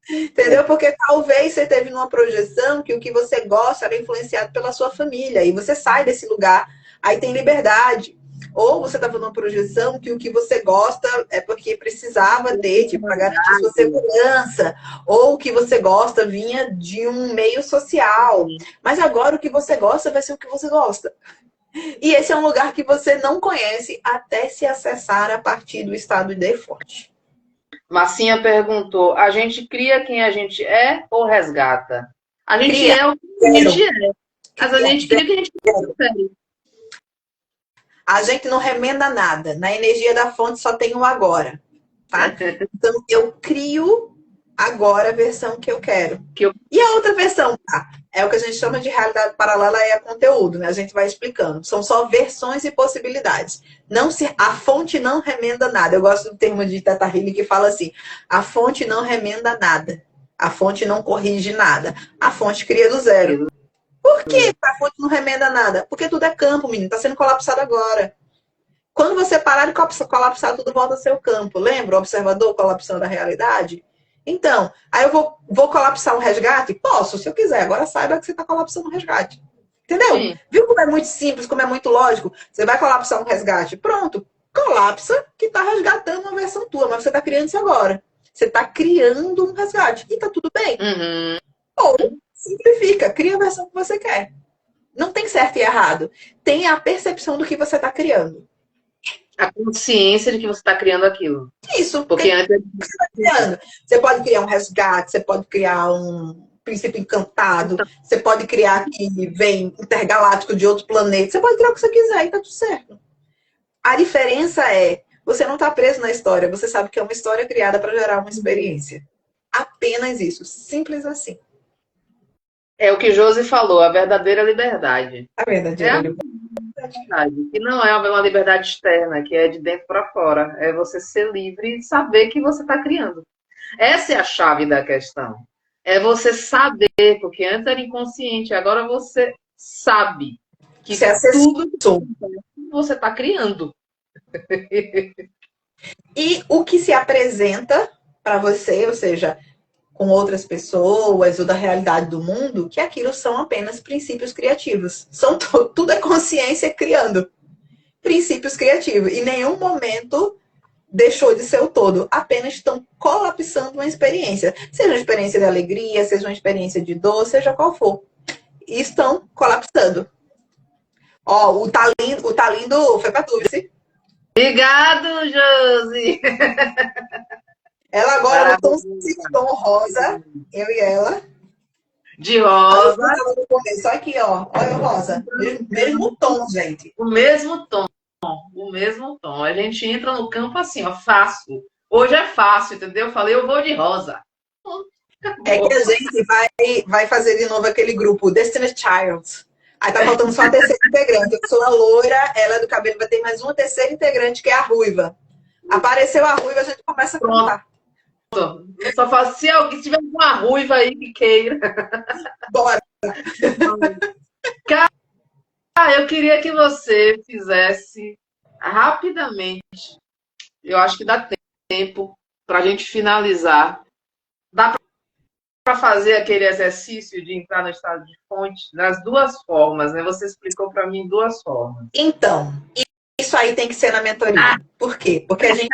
Entendeu? Porque talvez você teve numa projeção que o que você gosta era influenciado pela sua família. E você sai desse lugar, aí tem liberdade. Ou você estava numa projeção que o que você gosta é porque precisava ter, tipo, para garantir sua segurança. Ou o que você gosta vinha de um meio social. Mas agora o que você gosta vai ser o que você gosta. E esse é um lugar que você não conhece até se acessar a partir do estado de fonte. Marcinha perguntou, a gente cria quem a gente é ou resgata? A gente Cria. é o que a gente é. Mas a gente cria o que a gente prefere. A gente não remenda nada. Na energia da fonte só tem o agora. Tá? Então eu crio agora a versão que eu quero. E a outra versão, tá? É o que a gente chama de realidade paralela, é conteúdo, né? A gente vai explicando. São só versões e possibilidades. A fonte não remenda nada. Eu gosto do termo de Teta Healy que fala assim: a fonte não remenda nada. A fonte não corrige nada. A fonte cria do zero. Por que a fonte não remenda nada? Porque tudo é campo, menino. Está sendo colapsado agora. Quando você parar de colapsar, tudo volta ao seu campo. Lembra o observador colapsando a realidade? Então, aí eu vou colapsar um resgate? Posso, se eu quiser. Agora saiba que você está colapsando um resgate. Entendeu? Sim. Viu como é muito simples, como é muito lógico? Você vai colapsar um resgate. Pronto. Colapsa que está resgatando uma versão tua. Mas você está criando isso agora. Você está criando um resgate. E tá tudo bem. Uhum. Ou simplifica. Cria a versão que você quer. Não tem certo e errado. Tem a percepção do que você está criando. A consciência de que você está criando aquilo. Isso. Porque antes você está criando. Você pode criar um resgate, você pode criar um princípio encantado, você pode criar que vem intergaláctico de outro planeta, você pode criar o que você quiser e tá tudo certo. A diferença é, você não está preso na história, você sabe que é uma história criada para gerar uma experiência. Apenas isso. Simples assim. É o que Josi falou, a verdadeira liberdade. A verdadeira liberdade. Que não é uma liberdade externa, que é de dentro para fora. É você ser livre e saber que você está criando. Essa é a chave da questão. É você saber, porque antes era inconsciente, agora você sabe que tudo que você está criando. E o que se apresenta para você, ou seja, com outras pessoas ou da realidade do mundo, que aquilo são apenas princípios criativos. Tudo é consciência criando princípios criativos. Em nenhum momento deixou de ser o todo. Apenas estão colapsando uma experiência. Seja uma experiência de alegria, seja uma experiência de dor, seja qual for. E estão colapsando. Ó, o tá lindo foi pra tu, viu? Obrigado, Josi! Ela agora botou um tom rosa, eu e ela. De rosa. Só aqui, ó. Olha o rosa. Mesmo tom, gente. O mesmo tom. O mesmo tom. A gente entra no campo assim, ó, fácil. Hoje é fácil, entendeu? Eu falei, eu vou de rosa. É que a gente vai fazer de novo aquele grupo, Destiny's Child. Aí tá faltando só a terceira integrante. Eu sou a loira, ela é do cabelo, vai ter mais uma terceira integrante, que é a ruiva. Apareceu a ruiva, a gente começa a Pronto. cantar. Eu só falo, se alguém tiver uma ruiva aí que queira. Bora! Eu queria que você fizesse rapidamente. Eu acho que dá tempo para a gente finalizar. Dá para fazer aquele exercício de entrar no estado de fonte das duas formas, né? Você explicou para mim duas formas. Então, isso aí tem que ser na mentoria. Por quê? Porque a gente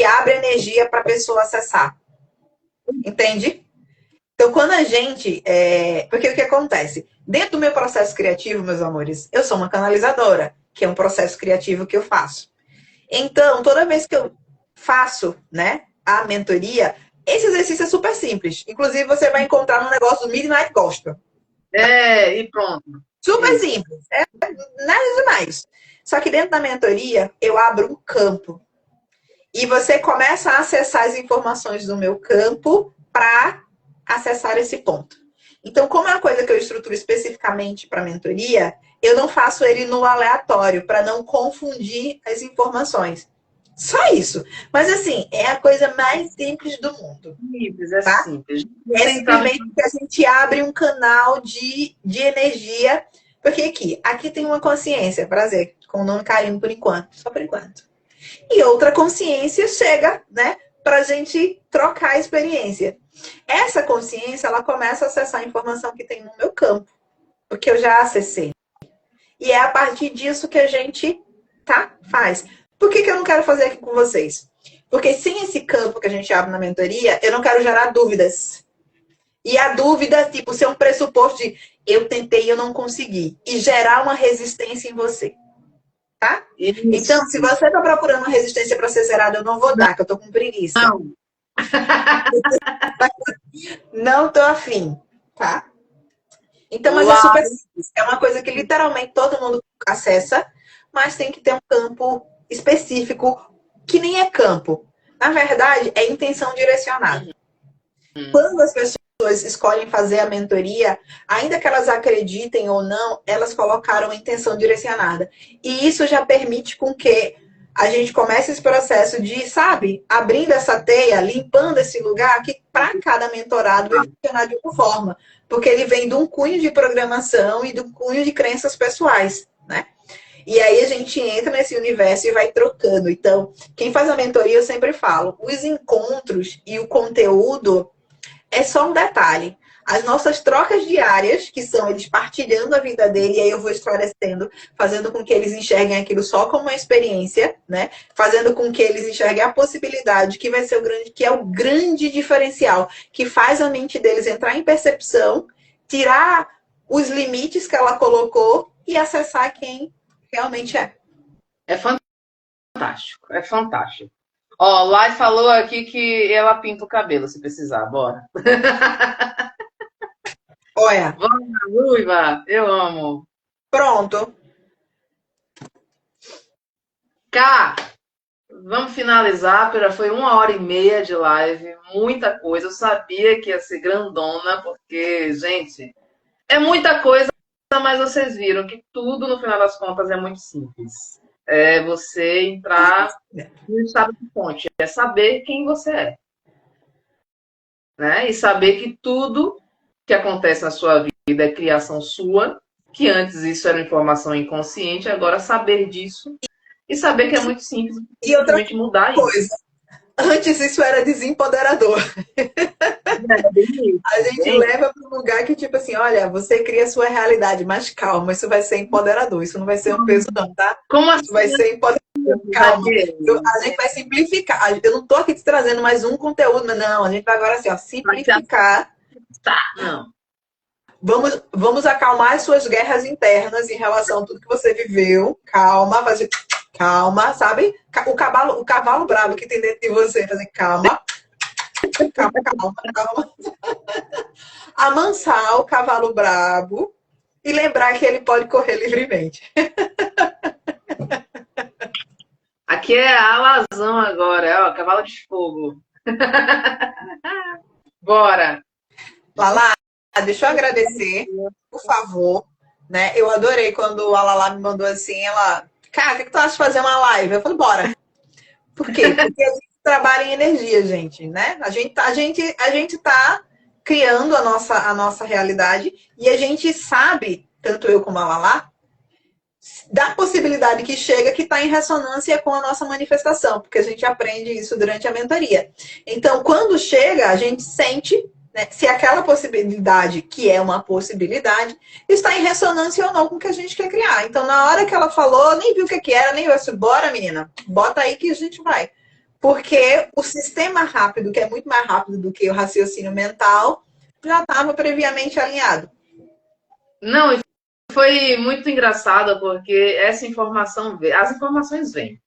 abre a energia para a pessoa acessar. Entende? Então, quando a gente. Porque o que acontece? Dentro do meu processo criativo, meus amores, eu sou uma canalizadora, que é um processo criativo que eu faço. Então, toda vez que eu faço, né, a mentoria, esse exercício é super simples. Inclusive, você vai encontrar no negócio do Midnight Gospel. E pronto. Super simples. É nada demais. Só que dentro da mentoria, eu abro um campo. E você começa a acessar as informações do meu campo para acessar esse ponto. Então, como é uma coisa que eu estruturo especificamente para mentoria, eu não faço ele no aleatório, para não confundir as informações. Só isso. Mas, assim, é a coisa mais simples do mundo. Simples, tá? simples. É simplesmente que a gente abre um canal de energia. Porque aqui tem uma consciência, prazer, com o nome carinho por enquanto, só por enquanto. E outra consciência chega, né, pra gente trocar a experiência. Essa consciência, ela começa a acessar a informação que tem no meu campo, porque eu já acessei. E é a partir disso que a gente, faz. Por que eu não quero fazer aqui com vocês? Porque sem esse campo que a gente abre na mentoria, eu não quero gerar dúvidas. E a dúvida, tipo, ser um pressuposto de eu tentei e eu não consegui. E gerar uma resistência em você. Tá? Então, se você está procurando uma resistência para ser zerada, eu não vou dar, que eu tô com preguiça. Não. Não tô afim, tá? Então, mas é super simples. É uma coisa que literalmente todo mundo acessa, mas tem que ter um campo específico, que nem é campo. Na verdade, é intenção direcionada. Quando as pessoas escolhem fazer a mentoria, ainda que elas acreditem ou não, elas colocaram a intenção direcionada. E isso já permite com que a gente comece esse processo de, sabe, abrindo essa teia, limpando esse lugar, que para cada mentorado vai funcionar de uma forma. Porque ele vem de um cunho de programação e de um cunho de crenças pessoais, né? E aí a gente entra nesse universo e vai trocando. Então, quem faz a mentoria, eu sempre falo, os encontros e o conteúdo é só um detalhe. As nossas trocas diárias, que são eles partilhando a vida dele, e aí eu vou esclarecendo, fazendo com que eles enxerguem aquilo só como uma experiência, né? Fazendo com que eles enxerguem a possibilidade, que vai ser que é o grande diferencial, que faz a mente deles entrar em percepção, tirar os limites que ela colocou e acessar quem realmente é. É fantástico, é fantástico. Ó, Lai falou aqui que ela pinta o cabelo, se precisar, bora. Olha. Vamos, Ruiva, eu amo. Pronto. Cá, vamos finalizar, porque foi 1h30 de live, muita coisa. Eu sabia que ia ser grandona, porque, gente, é muita coisa, mas vocês viram que tudo, no final das contas, é muito simples. É você entrar no estado de fonte, é saber quem você é. Né? E saber que tudo que acontece na sua vida é criação sua, que antes isso era informação inconsciente, agora saber disso e saber que é muito simples e outra mudar coisa, isso. Antes isso era desempoderador. A gente leva para um lugar que, tipo assim, olha, você cria a sua realidade, mas calma, isso vai ser empoderador, isso não vai ser um peso, não, tá? Como assim? Isso vai ser empoderador. Calma, a gente vai simplificar. Eu não tô aqui te trazendo mais um conteúdo, não. A gente vai agora assim, ó, simplificar. Tá, não. Vamos acalmar as suas guerras internas em relação a tudo que você viveu. Calma, fazer calma, sabe? O cavalo bravo que tem dentro de você, fazer calma. Calma. Amansar o cavalo bravo e lembrar que ele pode correr livremente. Aqui é a alazão agora, ó, cavalo de fogo. Bora! Lala, deixa eu agradecer, por favor. Né? Eu adorei quando a Lala me mandou assim, ela, cara, o que tu acha de fazer uma live? Eu falei, bora. Por quê? Porque a gente trabalha em energia, gente, né? A gente tá criando a nossa realidade e a gente sabe, tanto eu como a Lala, da possibilidade que chega que está em ressonância com a nossa manifestação, porque a gente aprende isso durante a mentoria. Então, quando chega, a gente sente, né, se aquela possibilidade, que é uma possibilidade, está em ressonância ou não com o que a gente quer criar. Então, na hora que ela falou, nem viu o que era, nem eu disse, bora, menina, bota aí que a gente vai. Porque o sistema rápido, que é muito mais rápido do que o raciocínio mental, já estava previamente alinhado. Não, foi muito engraçado porque essa informação, as informações vêm.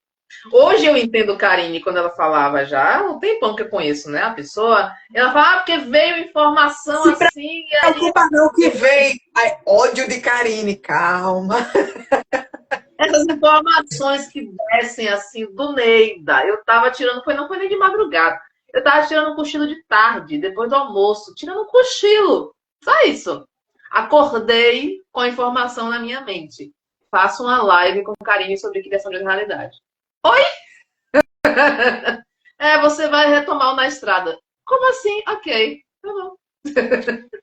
Hoje eu entendo Karine quando ela falava já, há um tempão que eu conheço, né? A pessoa, ela fala, porque veio informação Se assim, e aí preocupa não que veio. Ai, ódio de Karine, calma. essas informações que descem assim do Neida, eu tava tirando, não foi nem de madrugada, eu tava tirando um cochilo de tarde, depois do almoço, tirando um cochilo, só isso. Acordei com a informação na minha mente. Faço uma live com Karine sobre criação de realidade. Oi? É, você vai retomar o Na Estrada. Como assim? Ok, tá bom.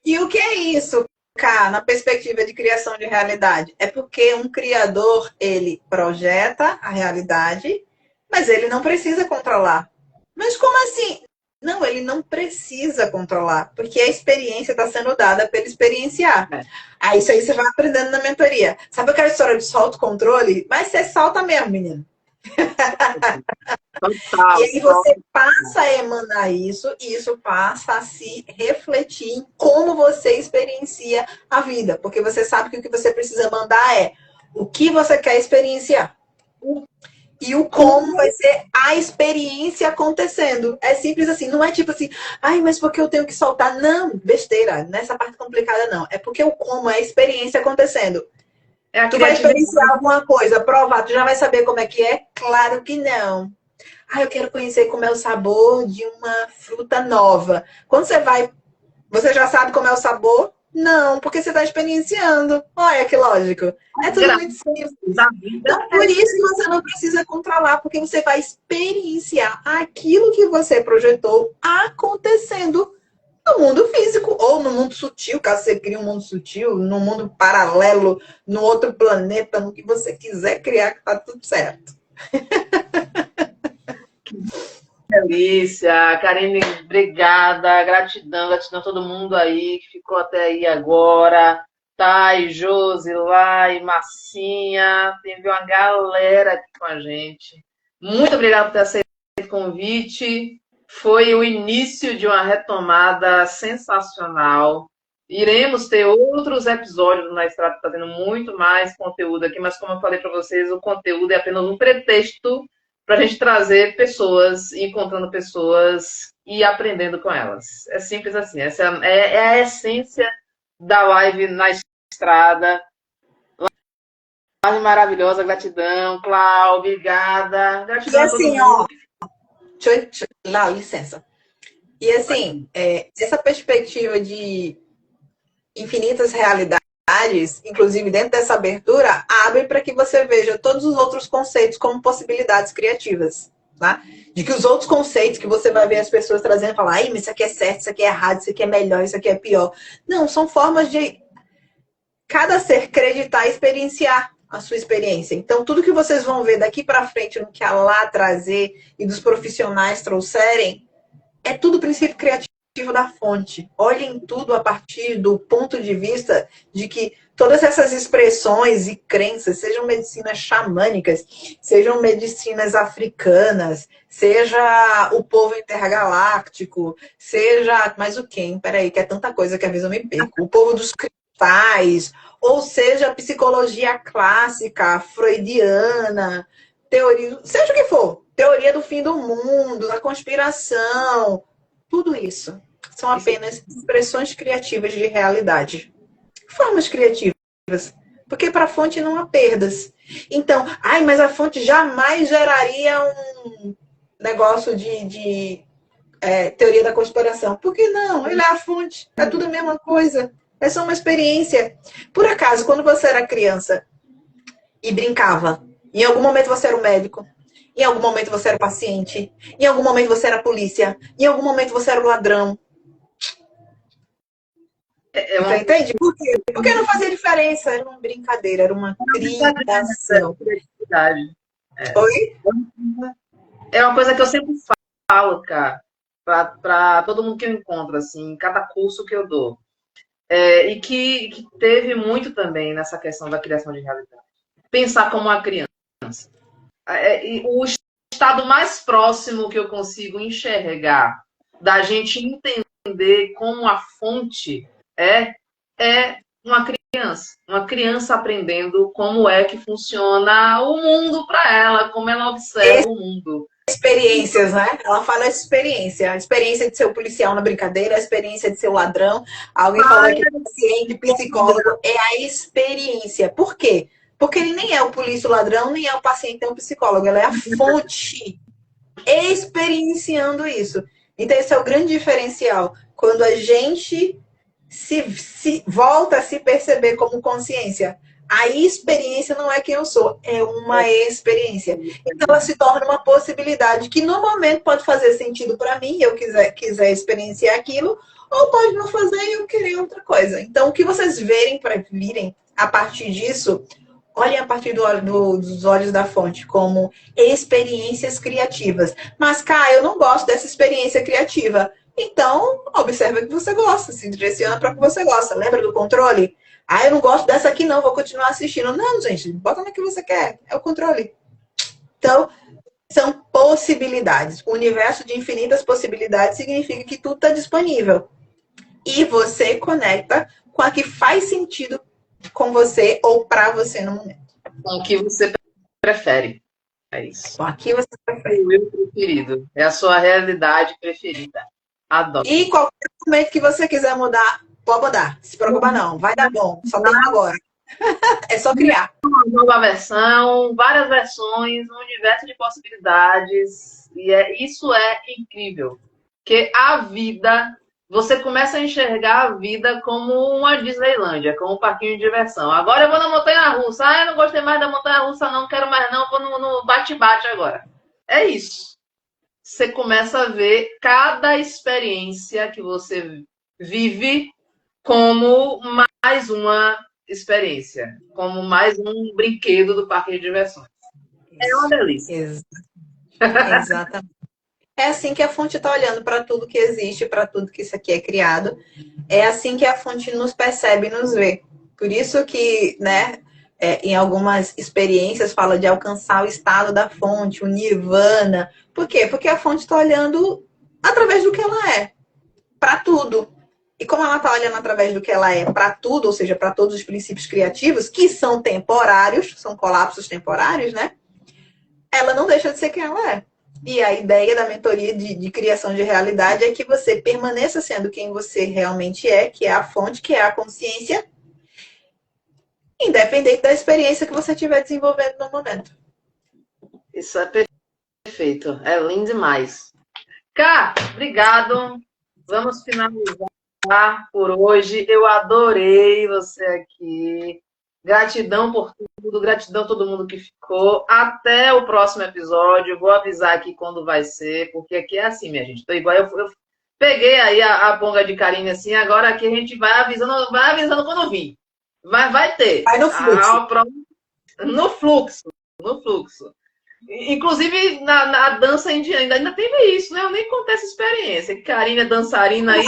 E o que é isso, Cá, na perspectiva de criação de realidade? É porque um criador, ele projeta a realidade, mas ele não precisa controlar. Mas como assim? Não, ele não precisa controlar, porque a experiência está sendo dada pelo experienciar. É. Aí isso aí você vai aprendendo na mentoria. Sabe aquela história de solto controle? Mas você salta mesmo, menino. Total, E aí você passa a emanar isso e isso passa a se refletir em como você experiencia a vida. Porque você sabe que o que você precisa mandar é o que você quer experienciar. E o como vai ser a experiência acontecendo. É simples assim, não é tipo assim, ai, mas porque eu tenho que soltar? Não, besteira, nessa parte complicada não. É porque o como é a experiência acontecendo. é a Tu vai experienciar criatividade. alguma coisa, provar, tu já vai saber como é que é? Claro que não. Ah, eu quero conhecer como é o sabor de uma fruta nova. Quando você vai, você já sabe como é o sabor? Não, porque você está experienciando. Olha que lógico. É A tudo graça muito simples. da vida Então, é por isso que você não precisa controlar, porque você vai experienciar aquilo que você projetou acontecendo no mundo físico ou no mundo sutil, caso você crie um mundo sutil, no mundo paralelo, no outro planeta, no que você quiser criar, que tá tudo certo. delícia. Karine, obrigada. Gratidão, gratidão a todo mundo aí que ficou até aí agora. Thay, Josi, Lai, Massinha. Teve uma galera aqui com a gente. Muito obrigada por ter aceito o convite. Foi o início de uma retomada sensacional. Iremos ter outros episódios na Estrada trazendo muito mais conteúdo aqui, mas como eu falei para vocês, o conteúdo é apenas um pretexto para a gente trazer pessoas, encontrando pessoas e aprendendo com elas. É simples assim. Essa é a essência da live na estrada. Live maravilhosa, gratidão, Cláudia, obrigada. E Gratidão a todo assim, mundo. ó, lá, licença. E assim, essa perspectiva de infinitas realidades, inclusive dentro dessa abertura, abre para que você veja todos os outros conceitos como possibilidades criativas. Tá? De que os outros conceitos que você vai ver as pessoas trazendo, falar, ai, mas isso aqui é certo, isso aqui é errado, isso aqui é melhor, isso aqui é pior. Não, são formas de cada ser acreditar e experienciar a sua experiência. Então, tudo que vocês vão ver daqui para frente no que a Lá trazer e dos profissionais trouxerem, é tudo princípio criativo da fonte. Olhem tudo a partir do ponto de vista de que todas essas expressões e crenças, sejam medicinas xamânicas, sejam medicinas africanas, seja o povo intergaláctico, seja. Mas o quem? Peraí, que é tanta coisa que às vezes eu me perco. O povo dos cristais, ou seja, a psicologia clássica, freudiana, teoria, seja o que for, teoria do fim do mundo, da conspiração, tudo isso são apenas expressões criativas de realidade. Formas criativas. Porque para a fonte não há perdas. Então, ai, mas a fonte jamais geraria um negócio de teoria da conspiração. Por que não? Ele é a fonte. É tudo a mesma coisa. É só uma experiência. Por acaso, quando você era criança e brincava, em algum momento você era um médico, em algum momento você era paciente, em algum momento você era polícia, em algum momento você era um ladrão. Você entende? Por quê? Porque não fazia diferença. Era uma brincadeira, era uma criação. Oi? É uma coisa que eu sempre falo, cara, para todo mundo que eu encontro, assim, em cada curso que eu dou. E que teve muito também nessa questão da criação de realidade. Pensar como uma criança. O estado mais próximo que eu consigo enxergar da gente entender como a fonte é uma criança aprendendo como é que funciona o mundo para ela, como ela observa o mundo. Experiências, né? Ela fala experiência. A experiência de ser o policial na brincadeira, a experiência de ser o ladrão. Alguém falou que paciente, psicólogo, é a experiência. Por quê? Porque ele nem é o polícia, o ladrão, nem é o paciente, nem o psicólogo. Ela é a fonte experienciando isso. Então, esse é o grande diferencial. Quando a gente se volta a se perceber como consciência. A experiência não é quem eu sou, é uma experiência. Então ela se torna uma possibilidade que no momento pode fazer sentido para mim, eu quiser experienciar aquilo, ou pode não fazer e eu querer outra coisa. Então o que vocês virem a partir disso, olhem a partir dos olhos da fonte como experiências criativas. Mas, Cá, eu não gosto dessa experiência criativa. Então, observa o que você gosta, se direciona para o que você gosta. Lembra do controle? Ah, eu não gosto dessa aqui não, vou continuar assistindo. Não, gente, bota na que você quer. É o controle. Então, são possibilidades. O universo de infinitas possibilidades significa que tudo está disponível. E você conecta com a que faz sentido com você ou para você no momento. Com o que você prefere. É isso. Com a que você prefere. O meu preferido. É a sua realidade preferida. Adoro. E qualquer momento que você quiser mudar, pode mudar. Se preocupa não. Vai dar bom. Só tem agora. É só criar. Uma nova versão, várias versões, um universo de possibilidades. E isso é incrível. Porque a vida, você começa a enxergar a vida como uma Disneylândia, como um parquinho de diversão. Agora eu vou na montanha-russa. Ah, eu não gostei mais da montanha-russa, não quero mais não, vou no bate-bate agora. É isso. Você começa a ver cada experiência que você vive como mais uma experiência, como mais um brinquedo do parque de diversões. É uma delícia. Exatamente. É assim que a fonte está olhando para tudo que existe, para tudo que isso aqui é criado. É assim que a fonte nos percebe e nos vê. Por isso que, né, em algumas experiências fala de alcançar o estado da fonte, o nirvana. Por quê? Porque a fonte está olhando através do que ela é, para tudo. E como ela está olhando através do que ela é para tudo, ou seja, para todos os princípios criativos, que são temporários, são colapsos temporários, né? Ela não deixa de ser quem ela é. E a ideia da mentoria de criação de realidade é que você permaneça sendo quem você realmente é, que é a fonte, que é a consciência, independente da experiência que você estiver desenvolvendo no momento. Isso é perfeito. É lindo demais. Cá, obrigado. Vamos finalizar por hoje. Eu adorei você aqui. Gratidão por tudo, gratidão a todo mundo que ficou. Até o próximo episódio. Vou avisar aqui quando vai ser, porque aqui é assim, minha gente. Tô igual, eu peguei aí a ponga de Karine assim, agora aqui a gente vai avisando quando vir. Vai ter. Vai no fluxo. No fluxo. No fluxo. Inclusive, na dança indiana, ainda teve isso, né? Eu nem contei essa experiência. Karine é dançarina aí,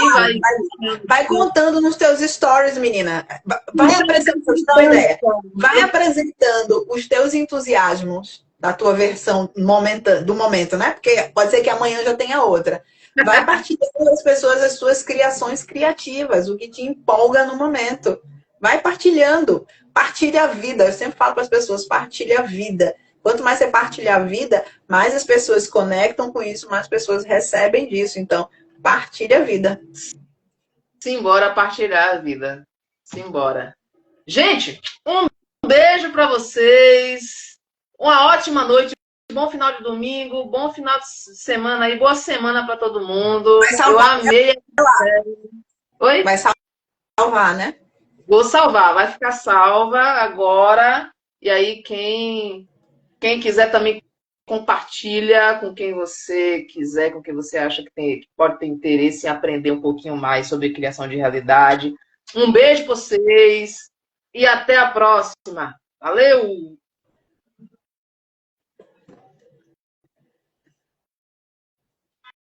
vai contando nos teus stories, menina. Vai apresentando, vai apresentando os teus entusiasmos da tua versão do momento, né? Porque pode ser que amanhã já tenha outra. Vai partilhando com as pessoas as suas criações criativas, o que te empolga no momento. Vai partilhando. Partilha a vida. Eu sempre falo para as pessoas, partilha a vida. Quanto mais você partilhar a vida, mais as pessoas conectam com isso, mais pessoas recebem disso. Então, partilha a vida. Simbora partilhar a vida. Simbora. Gente, um beijo para vocês. Uma ótima noite bom final de domingo, bom final de semana aí, boa semana para todo mundo. Eu salvar, amei. Oi? vai salvar, né? Vou salvar, vai ficar salva agora. E aí, quem quiser também compartilha com quem você quiser, com quem você acha que pode ter interesse em aprender um pouquinho mais sobre criação de realidade. Um beijo para vocês e até a próxima. Valeu!